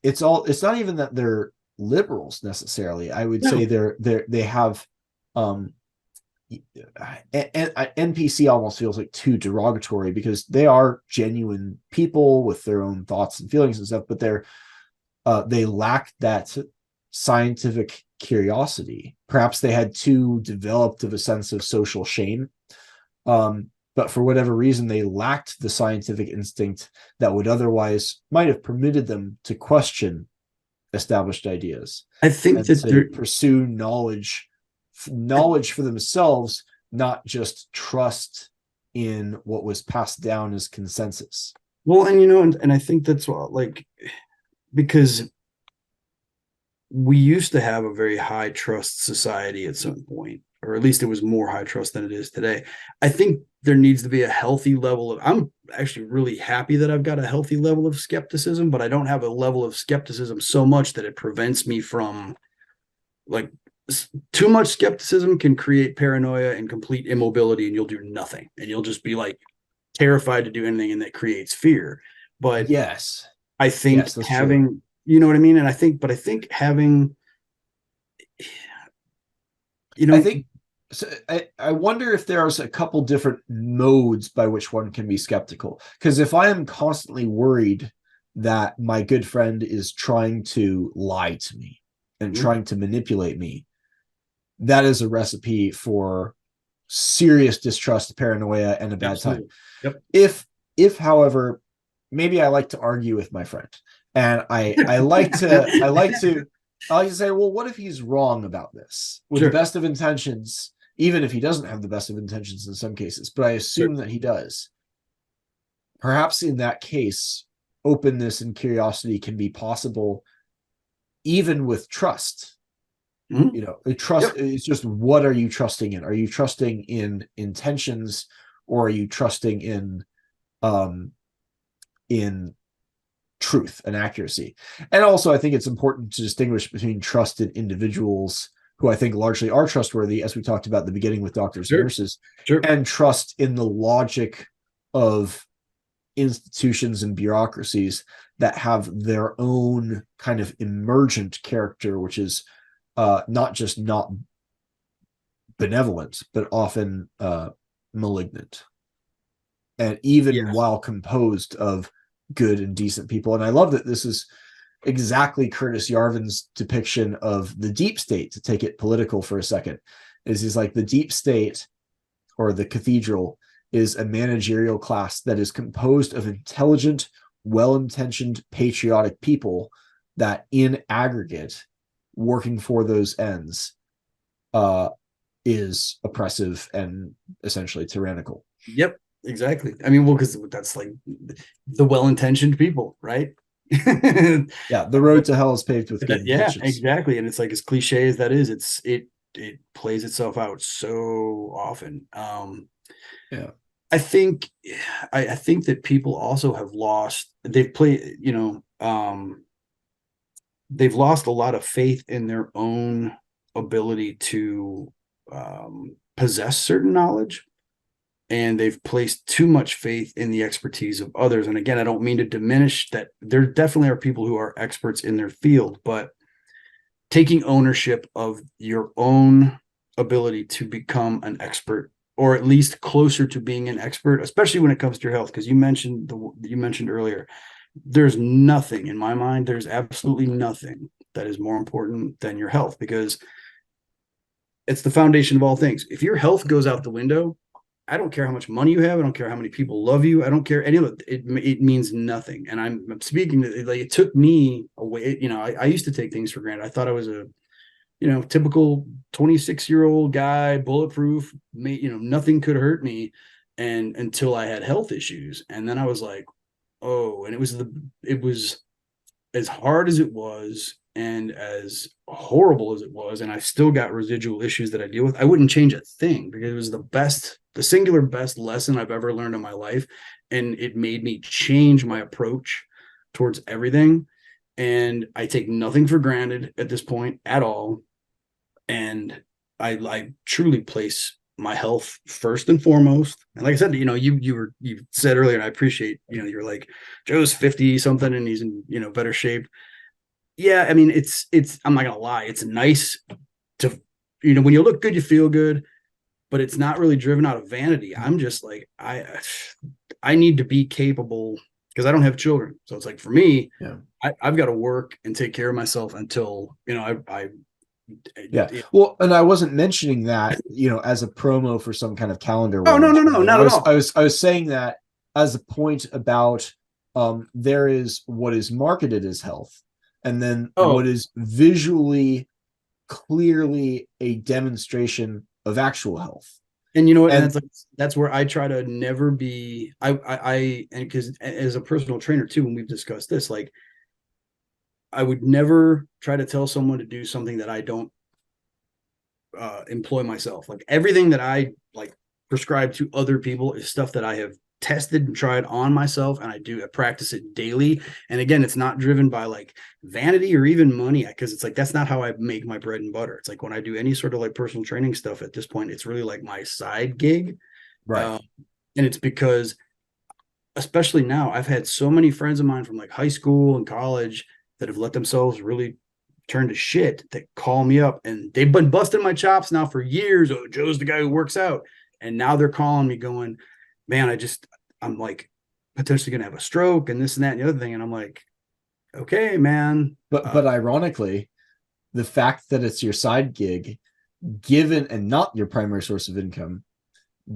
it's not even that they're liberals necessarily. I would say they have NPC almost feels like too derogatory, because they are genuine people with their own thoughts and feelings and stuff, but they lack that scientific curiosity. Perhaps they had too developed of a sense of social shame, but for whatever reason they lacked the scientific instinct that would otherwise might have permitted them to question established ideas. I think that to pursue knowledge for themselves, not just trust in what was passed down as consensus. Well, and I think that's what, like, because we used to have a very high trust society at some point, or at least it was more high trust than it is today. I think there needs to be a healthy level of, I'm actually really happy that I've got a healthy level of skepticism, but I don't have a level of skepticism so much that it prevents me from, like, too much skepticism can create paranoia and complete immobility, and you'll do nothing, and you'll just be like terrified to do anything, and that creates fear. But yes, I think having true. You know what I mean? And I think having, I think so. I wonder if there's a couple different modes by which one can be skeptical. Because if I am constantly worried that my good friend is trying to lie to me and trying to manipulate me, that is a recipe for serious distrust, paranoia, and a bad time. If, however, maybe I like to argue with my friend, and I like to say, well, what if he's wrong about this with the best of intentions, even if he doesn't have the best of intentions in some cases, but I assume that he does. perhaps in that case, openness and curiosity can be possible even with trust. Trust is just, what are you trusting in? Are you trusting in intentions, or are you trusting in truth and accuracy? And also, I think it's important to distinguish between trusted individuals, who I think largely are trustworthy, as we talked about at the beginning with doctors and nurses, and trust in the logic of institutions and bureaucracies that have their own kind of emergent character, which is not just not benevolent, but often malignant, and even while composed of good and decent people. And I love that this is exactly Curtis Yarvin's depiction of the deep state, to take it political for a second. He's like, the deep state, or the cathedral, is a managerial class that is composed of intelligent, well-intentioned, patriotic people that in aggregate, working for those ends, is oppressive and essentially tyrannical. Yep, exactly. I mean, well, because that's like the well-intentioned people, right? Yeah, the road to hell is paved with good intentions. Yeah, exactly. And it's like, as cliche as that is, it plays itself out so often. I think that people also have lost, they've lost a lot of faith in their own ability to possess certain knowledge, and they've placed too much faith in the expertise of others. And again, I don't mean to diminish that. There definitely are people who are experts in their field, but taking ownership of your own ability to become an expert, or at least closer to being an expert, especially when it comes to your health. Because you mentioned earlier, there's nothing in my mind, there's absolutely nothing that is more important than your health, because it's the foundation of all things. If your health goes out the window, I don't care how much money you have, I don't care how many people love you, I don't care any of it. It means nothing. And I'm speaking, like, it took me away. I used to take things for granted. I thought I was a typical 26-year-old guy, bulletproof, nothing could hurt me, and until I had health issues. And then I was like, oh. And it was as hard as it was, and as horrible as it was, and I still got residual issues that I deal with. I wouldn't change a thing, because it was the singular best lesson I've ever learned in my life. And it made me change my approach towards everything. And I take nothing for granted at this point at all. And I truly place my health first and foremost. And like I said, you said earlier, and I appreciate, you're like, Joe's 50 something and he's in, better shape. Yeah. I mean, it's, I'm not gonna lie. It's nice to, when you look good, you feel good, but it's not really driven out of vanity. I'm just like, I need to be capable, because I don't have children. So it's like, for me, I've got to work and take care of myself until, Well, and I wasn't mentioning that, as a promo for some kind of calendar. Oh, no, not at all. I was saying that as a point about, there is what is marketed as health, and then what is visually clearly a demonstration of actual health. And you know what? And that's where I try to never be. And because as a personal trainer too, when we've discussed this, like, I would never try to tell someone to do something that I don't employ myself. Like, everything that I prescribe to other people is stuff that I have tested and tried on myself, and I practice it daily. And again, it's not driven by vanity or even money, because it's that's not how I make my bread and butter. It's like, when I do any sort of personal training stuff at this point, it's really my side gig, right? And it's because, especially now, I've had so many friends of mine from high school and college that have let themselves really turn to shit, that call me up, and they've been busting my chops now for years. Oh, Joe's the guy who works out. And now they're calling me going, man, I'm potentially going to have a stroke and this and that and the other thing. And I'm like, okay, man. But ironically, the fact that it's your side gig, given, and not your primary source of income,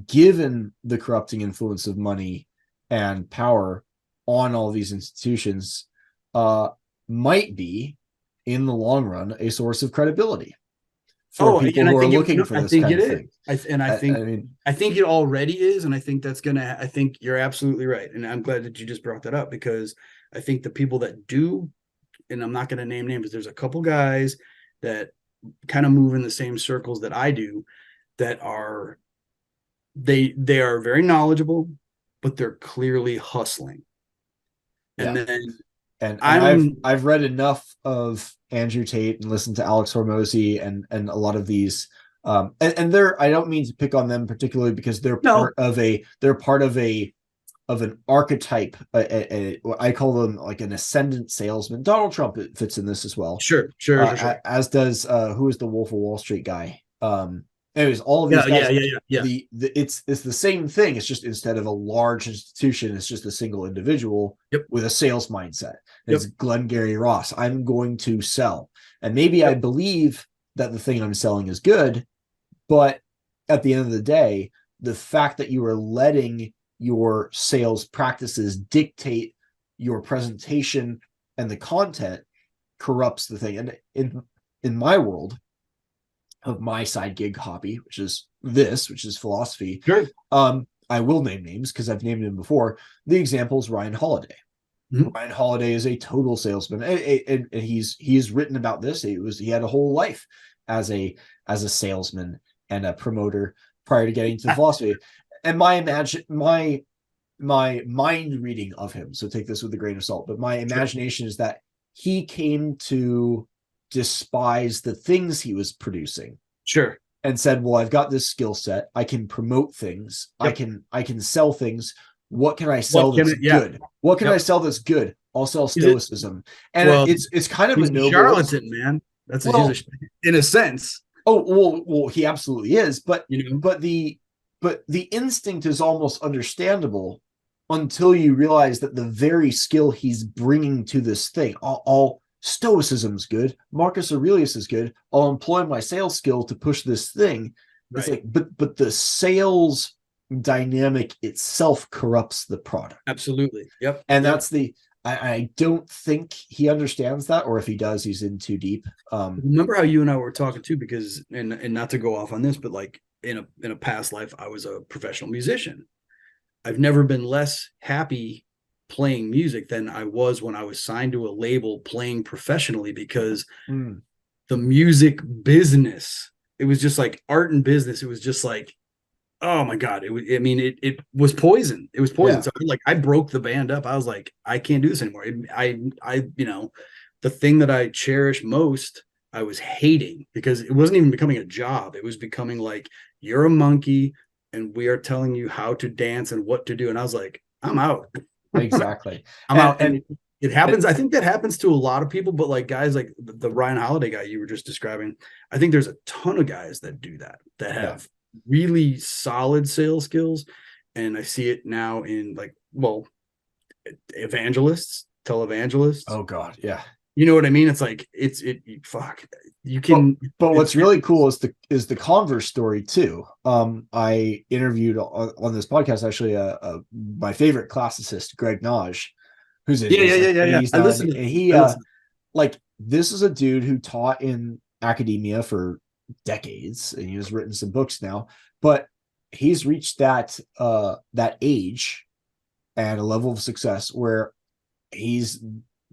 given the corrupting influence of money and power on all these institutions, might be, in the long run, a source of credibility for people and who I are think looking for I this think kind it of is. thing. I mean, I think it already is, and I think that's gonna. I think you're absolutely right, and I'm glad that you just brought that up because I think the people that do, and I'm not gonna name names, but there's a couple guys that kind of move in the same circles that I do, that are they are very knowledgeable, but they're clearly hustling. yeah. And then And I'm I've read enough of Andrew Tate and listened to Alex Hormozy and a lot of these and they're, I don't mean to pick on them particularly because they're no, part of an archetype. I call them like an ascendant salesman. Donald Trump fits in this as well. sure. As does who is the Wolf of Wall Street guy. Anyways, all of these guys, Yeah. It's the same thing. It's just instead of a large institution, it's just a single individual Yep. with a sales mindset. Yep. It's Glengarry Ross. I'm going to sell, and maybe I believe that the thing I'm selling is good, but at the end of the day, the fact that you are letting your sales practices dictate your presentation and the content corrupts the thing. And in my world of my side gig hobby, which is philosophy, Sure. I will name names because I've named him before. The example is Ryan Holiday. Mm-hmm. Ryan Holiday is a total salesman, and he's written about this. He had a whole life as a salesman and a promoter prior to getting to philosophy. And my mind reading of him, so take this with a grain of salt, but my imagination is that he came to despise the things he was producing. Sure. And said, well, I've got this skill set. I can promote things. Yep. I can sell things. What can I sell that's good? What can I sell that's good? I'll sell stoicism. And it's kind of a noble charlatan, man. That's in a sense. Oh, well, he absolutely is, but but the instinct is almost understandable until you realize that the very skill he's bringing to this thing, all stoicism's good, Marcus Aurelius is good, I'll employ my sales skill to push this thing. Right. It's like, but the sales dynamic itself corrupts the product. Absolutely. Yep. And that's I don't think he understands that, or if he does, he's in too deep. Remember how you and I were talking too, because and not to go off on this, but like in a past life, I was a professional musician. I've never been less happy playing music than I was when I was signed to a label playing professionally, because the music business, it was just like art and business. It was just like, oh my God. It was poison. It was poison. Yeah. So I broke the band up. I was like, I can't do this anymore. The thing that I cherish most, I was hating, because it wasn't even becoming a job. It was becoming like, you're a monkey and we are telling you how to dance and what to do. And I was like, I'm out. Exactly. I'm out. And it happens. I think that happens to a lot of people, but like guys like the Ryan Holiday guy you were just describing, I think there's a ton of guys that do that have really solid sales skills. And I see it now in evangelists, televangelists. Oh God. Yeah. You know what I mean? It's like, you can, but what's really cool is the converse story too. I interviewed on this podcast, actually, my favorite classicist, Greg Naj, who's in He's I listened to, and he like, this is a dude who taught in academia for decades, and he has written some books now, but he's reached that age and a level of success where he's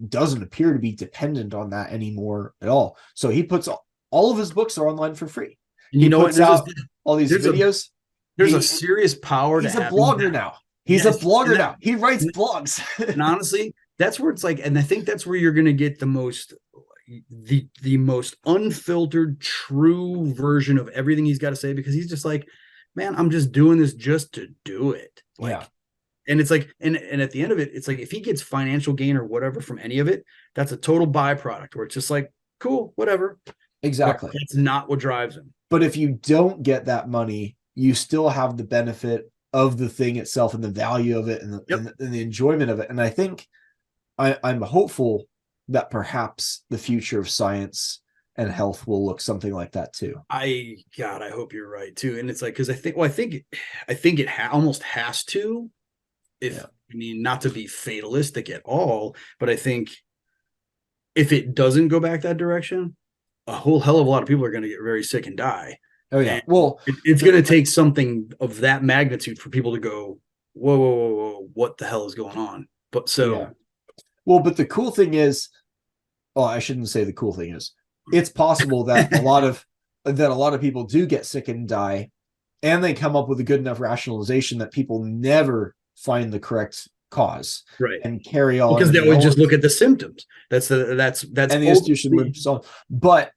doesn't appear to be dependent on that anymore at all. So he puts all of his books are online for free. He puts out all these videos. There's a serious power. He's a blogger now. He's a blogger now. He writes blogs. And honestly, that's where it's like, and I think that's where you're going to get the most unfiltered, true version of everything he's got to say, because he's just like, man, I'm just doing this just to do it. And it's like, and at the end of it, it's like, if he gets financial gain or whatever from any of it, that's a total byproduct where it's just like, cool, whatever. Exactly. But it's not what drives him. But if you don't get that money, you still have the benefit of the thing itself and the value of it and the enjoyment of it. And I think I'm hopeful that perhaps the future of science and health will look something like that too. I hope you're right too. And it's like, because I think it almost has to. Not to be fatalistic at all, but I think if it doesn't go back that direction, a whole hell of a lot of people are going to get very sick and die. Oh yeah. And Well, it's going to take something of that magnitude for people to go, whoa, whoa, whoa, whoa, what the hell is going on? But so, yeah. Well, but the cool thing is, well, I shouldn't say the cool thing is, it's possible that a lot of people do get sick and die, and they come up with a good enough rationalization that people never find the correct cause, right, and carry on because they always just look at the symptoms. That's and the institution would solve. But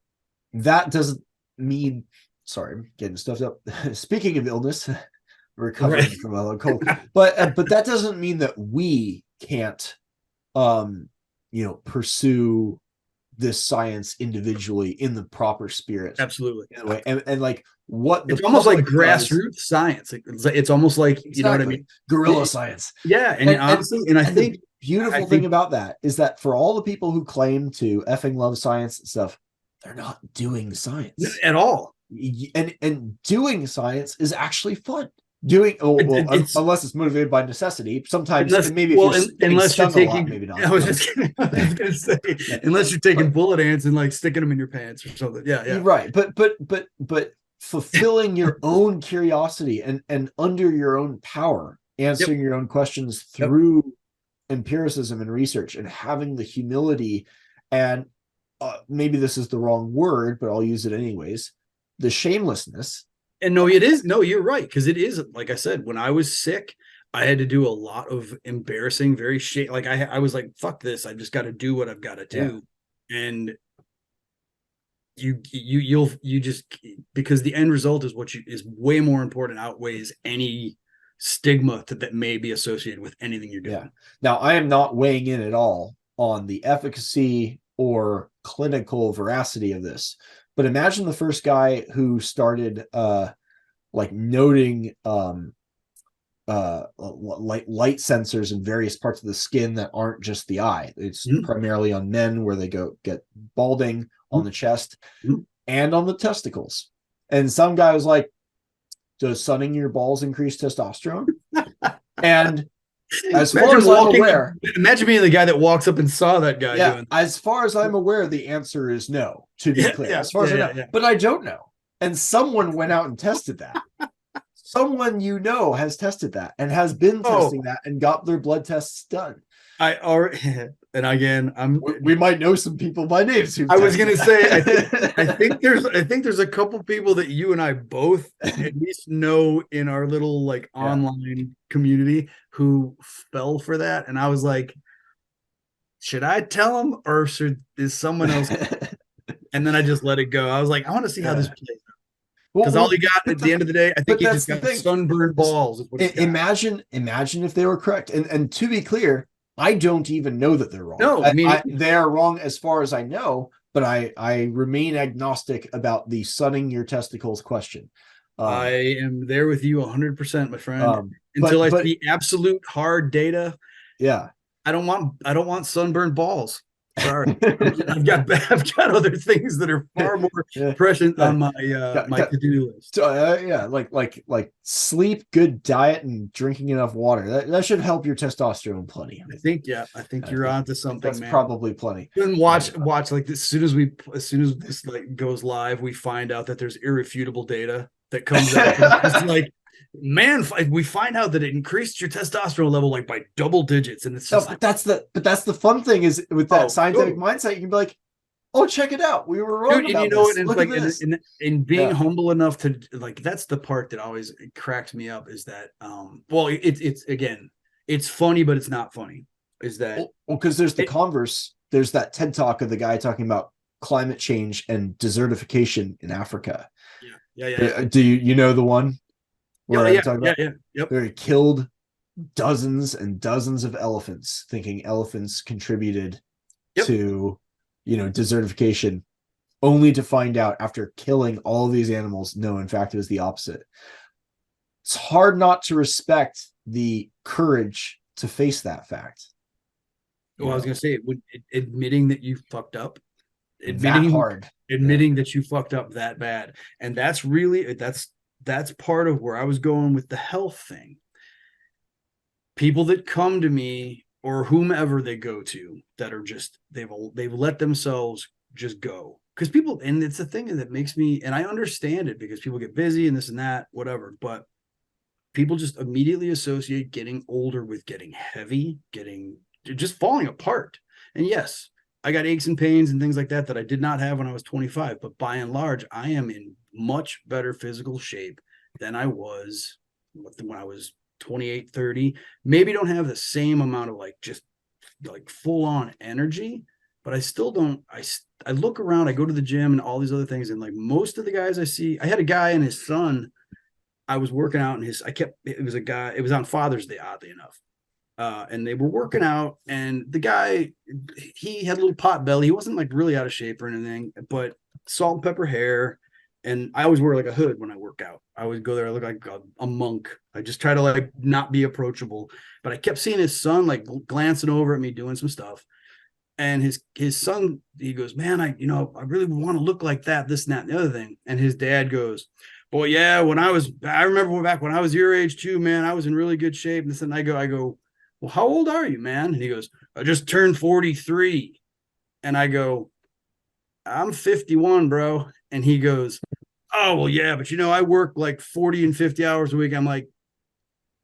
that doesn't mean. Sorry, I'm getting stuffed up. Speaking of illness, recovering from a cold, but that doesn't mean that we can't, pursue this science individually in the proper spirit. Absolutely. Anyway, and like what it's almost like grassroots science. It's almost like, exactly. You know what I mean? Guerrilla science. Yeah. And honestly, and I think the beautiful thing about that is that for all the people who claim to effing love science and stuff, they're not doing science at all. And doing science is actually fun. Unless it's motivated by necessity. Sometimes unless you're taking, maybe not. I was just gonna say, unless you're taking bullet ants and like sticking them in your pants or something. Yeah. Right. But fulfilling your own curiosity and under your own power, answering your own questions through empiricism and research, and having the humility and maybe this is the wrong word, but I'll use it anyways. The shamelessness. And no, it is. No, you're right. Because it is, like I said, when I was sick, I had to do a lot of embarrassing, very like I was like, fuck this. I've just got to do what I've got to do. Yeah. And you'll just, because the end result is is way more important, outweighs any stigma that may be associated with anything you're doing. Yeah. Now, I am not weighing in at all on the efficacy or clinical veracity of this. But imagine the first guy who started noting light sensors in various parts of the skin that aren't just the eye. It's primarily on men where they get balding on the chest and on the testicles. And some guy was like, does sunning your balls increase testosterone? And as far as I'm aware, imagine being the guy that walks up and saw that guy doing that. As far as I'm aware, the answer is no, to be clear. As far as I know. But I don't know. And someone went out and tested that. Someone has tested that and has been testing that and got their blood tests done. And again, we might know some people by names. I was going to say, I think there's a couple people that you and I both at least know in our little online community who fell for that. And I was like, should I tell them or is someone else? And then I just let it go. I was like, I want to see how this plays out. Because all he got at the end of the day, I think he just got sunburned balls. Imagine if they were correct. And to be clear, I don't even know that they're wrong. No, they are wrong as far as I know, but I remain agnostic about the sunning your testicles question. I am there with you 100%, my friend. Until I see absolute hard data. Yeah. I don't want sunburned balls. Sorry, I've got other things that are far more present on my to-do list. Like sleep, good diet, and drinking enough water. That should help your testosterone plenty. I think you're onto something. That's man. Probably plenty. And watch like as soon as this goes live, we find out that there's irrefutable data that comes out. It's like, man, we find out that it increased your testosterone level by double digits, and it's just that's the fun thing is with that scientific mindset, you can be like, oh, check it out, we were wrong. Dude, and this. And being humble enough to that's the part that always cracks me up is that it's funny, but it's not funny. Is that because there's the converse. There's that TED talk of the guy talking about climate change and desertification in Africa. Yeah. Do you know the one? Yep. Where he killed dozens and dozens of elephants, thinking elephants contributed to, desertification, only to find out after killing all of these animals, no, in fact, it was the opposite. It's hard not to respect the courage to face that fact. Well, I was going to say, admitting that you fucked up, admitting that you fucked up that bad, and that's really that's part of where I was going with the health thing. People that come to me or whomever they go to that are just they've let themselves just go because people, and it's the thing that makes me, and I understand it because people get busy and this and that, whatever, but people just immediately associate getting older with getting heavy, getting just falling apart. And yes, I got aches and pains and things like that I did not have when I was 25, but by and large, I am in much better physical shape than I was when I was 28, 30. Maybe don't have the same amount of like just like full on energy, but I still don't. I look around, I go to the gym and all these other things, and like most of the guys I see, I had a guy and his son. I was working out, and it was a guy. It was on Father's Day, oddly enough, and they were working out, and the guy, he had a little pot belly. He wasn't like really out of shape or anything, but salt and pepper hair. And I always wear like a hood when I work out. I would go there, I look like a monk. I just try to like not be approachable. But I kept seeing his son like glancing over at me doing some stuff. And his son, he goes, man, I really want to look like that, this and that, and the other thing. And his dad goes, boy, yeah, I remember back when I was your age too, man, I was in really good shape. And this and I go, well, how old are you, man? And he goes, I just turned 43. And I go, I'm 51, bro. And he goes, oh, well, yeah, but I work like 40 and 50 hours a week. I'm like,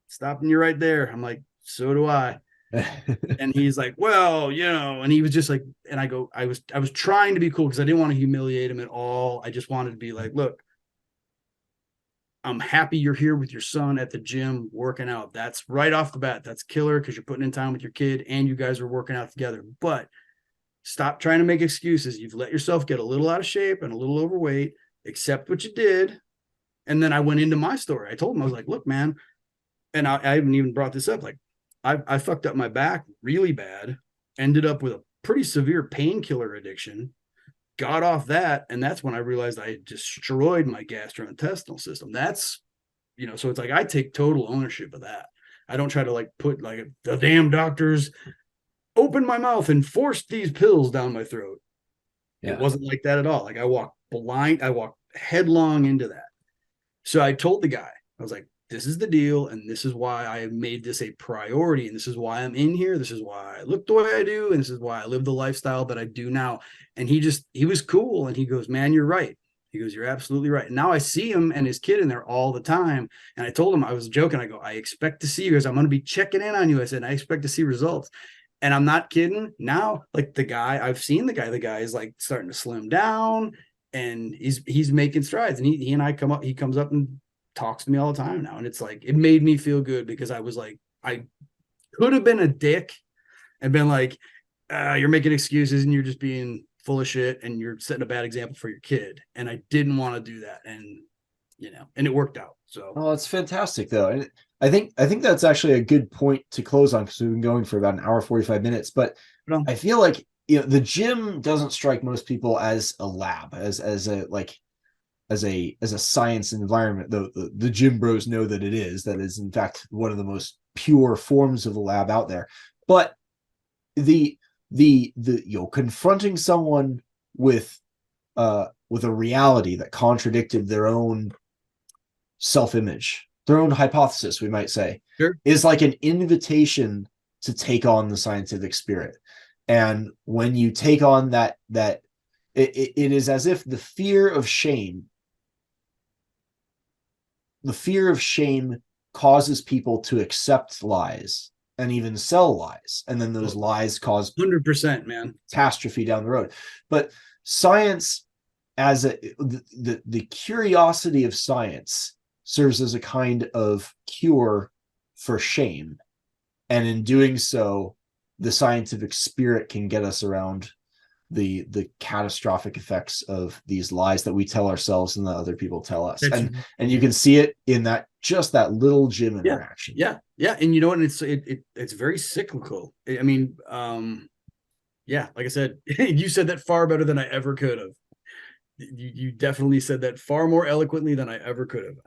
stopping you right there. I'm like, so do I. And he's like, well, and he was just like, and I go, I was trying to be cool because I didn't want to humiliate him at all. I just wanted to be like, look, I'm happy you're here with your son at the gym working out. That's right off the bat. That's killer because you're putting in time with your kid and you guys are working out together. But stop trying to make excuses. You've let yourself get a little out of shape and a little overweight. Accept what you did. And then I went into my story. I told him, I was like, look, man, and I haven't even brought this up. Like, I fucked up my back really bad, ended up with a pretty severe painkiller addiction, got off that. And that's when I realized I had destroyed my gastrointestinal system. That's, so it's like, I take total ownership of that. I don't try to like put like the damn doctors opened my mouth and forced these pills down my throat. Yeah. It wasn't like that at all. Like I walked headlong into that. So I told the guy, I was like, this is the deal. And this is why I have made this a priority. And this is why I'm in here. This is why I look the way I do. And this is why I live the lifestyle that I do now. And he was cool. And he goes, man, you're right. He goes, you're absolutely right. And now I see him and his kid in there all the time. And I told him, I was joking. I go, I expect to see you guys. I'm going to be checking in on you. I said, I expect to see results. And I'm not kidding. Now, like the guy is like starting to slim down and he's making strides. And he and I he comes up and talks to me all the time now. And it's like, it made me feel good because I was like, I could have been a dick and been like, you're making excuses and you're just being full of shit and you're setting a bad example for your kid. And I didn't want to do that. And, and it worked out. So, oh, it's fantastic though. And I think that's actually a good point to close on because we've been going for about an hour, 45 minutes, but I feel like, the gym doesn't strike most people as a lab, as a science environment, though the gym bros know that it is. That is, in fact, one of the most pure forms of a lab out there. But the confronting someone with a reality that contradicted their own self-image, their own hypothesis, we might say, sure, is like an invitation to take on the scientific spirit. And when you take on that it is as if the fear of shame causes people to accept lies and even sell lies. And then those lies cause 100%, man, catastrophe down the road. But science, as the curiosity of science, serves as a kind of cure for shame. And in doing so, the scientific spirit can get us around the catastrophic effects of these lies that we tell ourselves and that other people tell us. And you can see it in that little gym interaction. Yeah. And you know what? It's very cyclical. I mean, yeah, like I said, you said that far better than I ever could have. You definitely said that far more eloquently than I ever could have.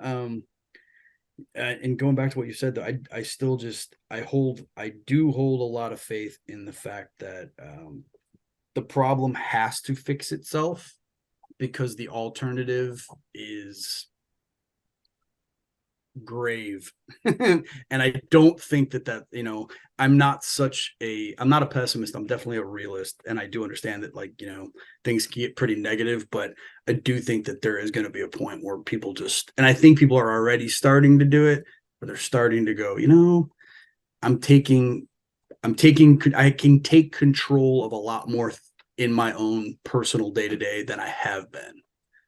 And going back to what you said, though, I do hold a lot of faith in the fact that the problem has to fix itself because the alternative is grave. And I don't think that, I'm not a pessimist. I'm definitely a realist. And I do understand that, like, things get pretty negative, but I do think that there is going to be a point where people and I think people are already starting to do it, but they're starting to go, I can take control of a lot more in my own personal day-to-day than I have been.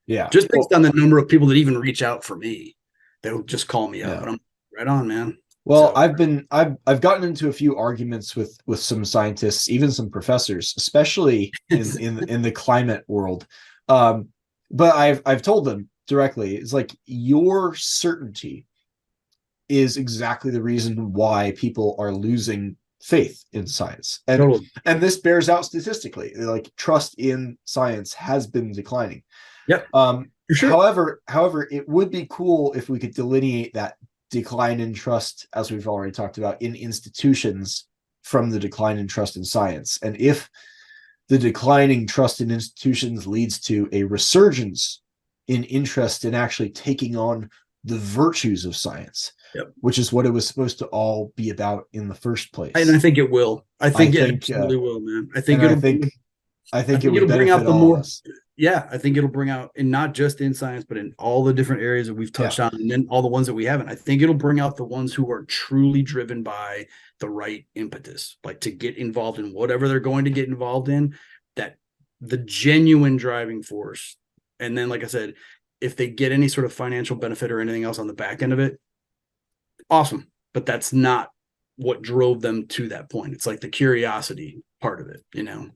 Yeah. Just based on the number of people that even reach out for me, that would just call me up. Yeah. And I'm right on, man. Well, So, I've gotten into a few arguments with some scientists, even some professors, especially in the climate world. But I've told them directly, it's like, your certainty is exactly the reason why people are losing faith in science. And totally. and this bears out statistically. Like, trust in science has been declining. Yep. For sure. However, it would be cool if we could delineate that decline in trust, as we've already talked about, in institutions from the decline in trust in science. And if the declining trust in institutions leads to a resurgence in interest in actually taking on the virtues of science, yep, which is what it was supposed to all be about in the first place. And I think it will. I think it absolutely will, man. I think it would bring out benefit the all more. of us. Yeah, I think it'll bring out, and not just in science, but in all the different areas that we've touched on, and then all the ones that we haven't. I think it'll bring out the ones who are truly driven by the right impetus, like to get involved in whatever they're going to get involved in, that the genuine driving force. And then, like I said, if they get any sort of financial benefit or anything else on the back end of it, awesome. But that's not what drove them to that point. It's like the curiosity part of it,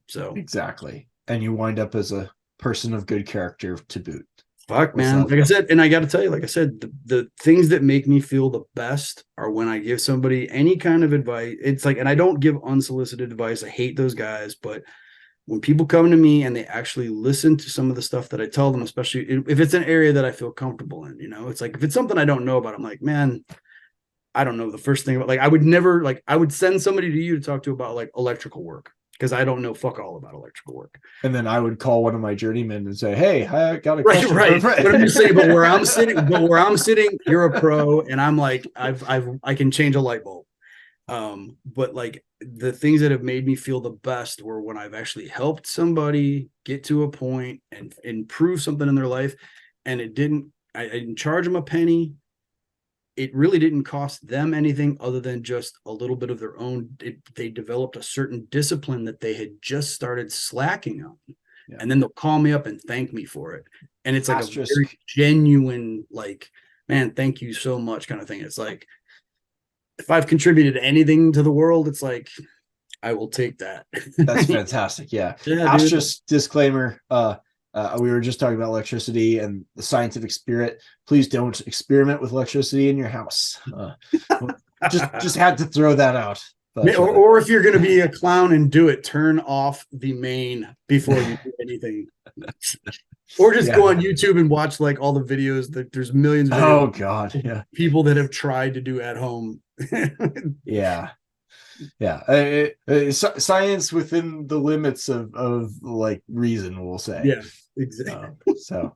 so. Exactly. And you wind up as a person of good character to boot. Fuck, man. Like I said, and I got to tell you, like I said, the things that make me feel the best are when I give somebody any kind of advice. It's like, and I don't give unsolicited advice. I hate those guys. But when people come to me and they actually listen to some of the stuff that I tell them, especially if it's an area that I feel comfortable in, it's like, if it's something I don't know about, I'm like, man, I don't know the first thing about, like, I would send somebody to you to talk to about, like, electrical work, because I don't know fuck all about electrical work. And then I would call one of my journeymen and say, hey, I got a question. Right. But I'm just saying, but where I'm sitting, you're a pro, and I'm like, I can change a light bulb. But like, the things that have made me feel the best were when I've actually helped somebody get to a point and improve something in their life, and I didn't charge them a penny. It really didn't cost them anything other than just a little bit of their own. They developed a certain discipline that they had just started slacking on. Yeah. And then they'll call me up and thank me for it. And it's like a very genuine, like, man, thank you so much kind of thing. It's like, if I've contributed anything to the world, it's like, I will take that. That's fantastic. Yeah. Asterisk disclaimer. We were just talking about electricity and the scientific spirit. Please don't experiment with electricity in your house. Just had to throw that out. But, or if you're going to be a clown and do it, turn off the main before you do anything. Or just go on YouTube and watch, like, all the videos. That there's millions of videos. Oh God, yeah. People that have tried to do at home. Yeah. Science within the limits of like reason, we'll say. Yeah, exactly. So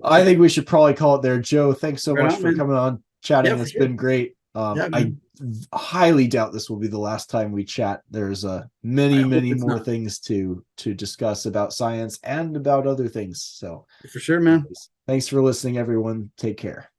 I think we should probably call it there. Joe, thanks so much for coming on, chatting. It's been great. I highly doubt this will be the last time we chat. There's many more things to discuss about science and about other things. So for sure, man. Thanks for listening, everyone. Take care.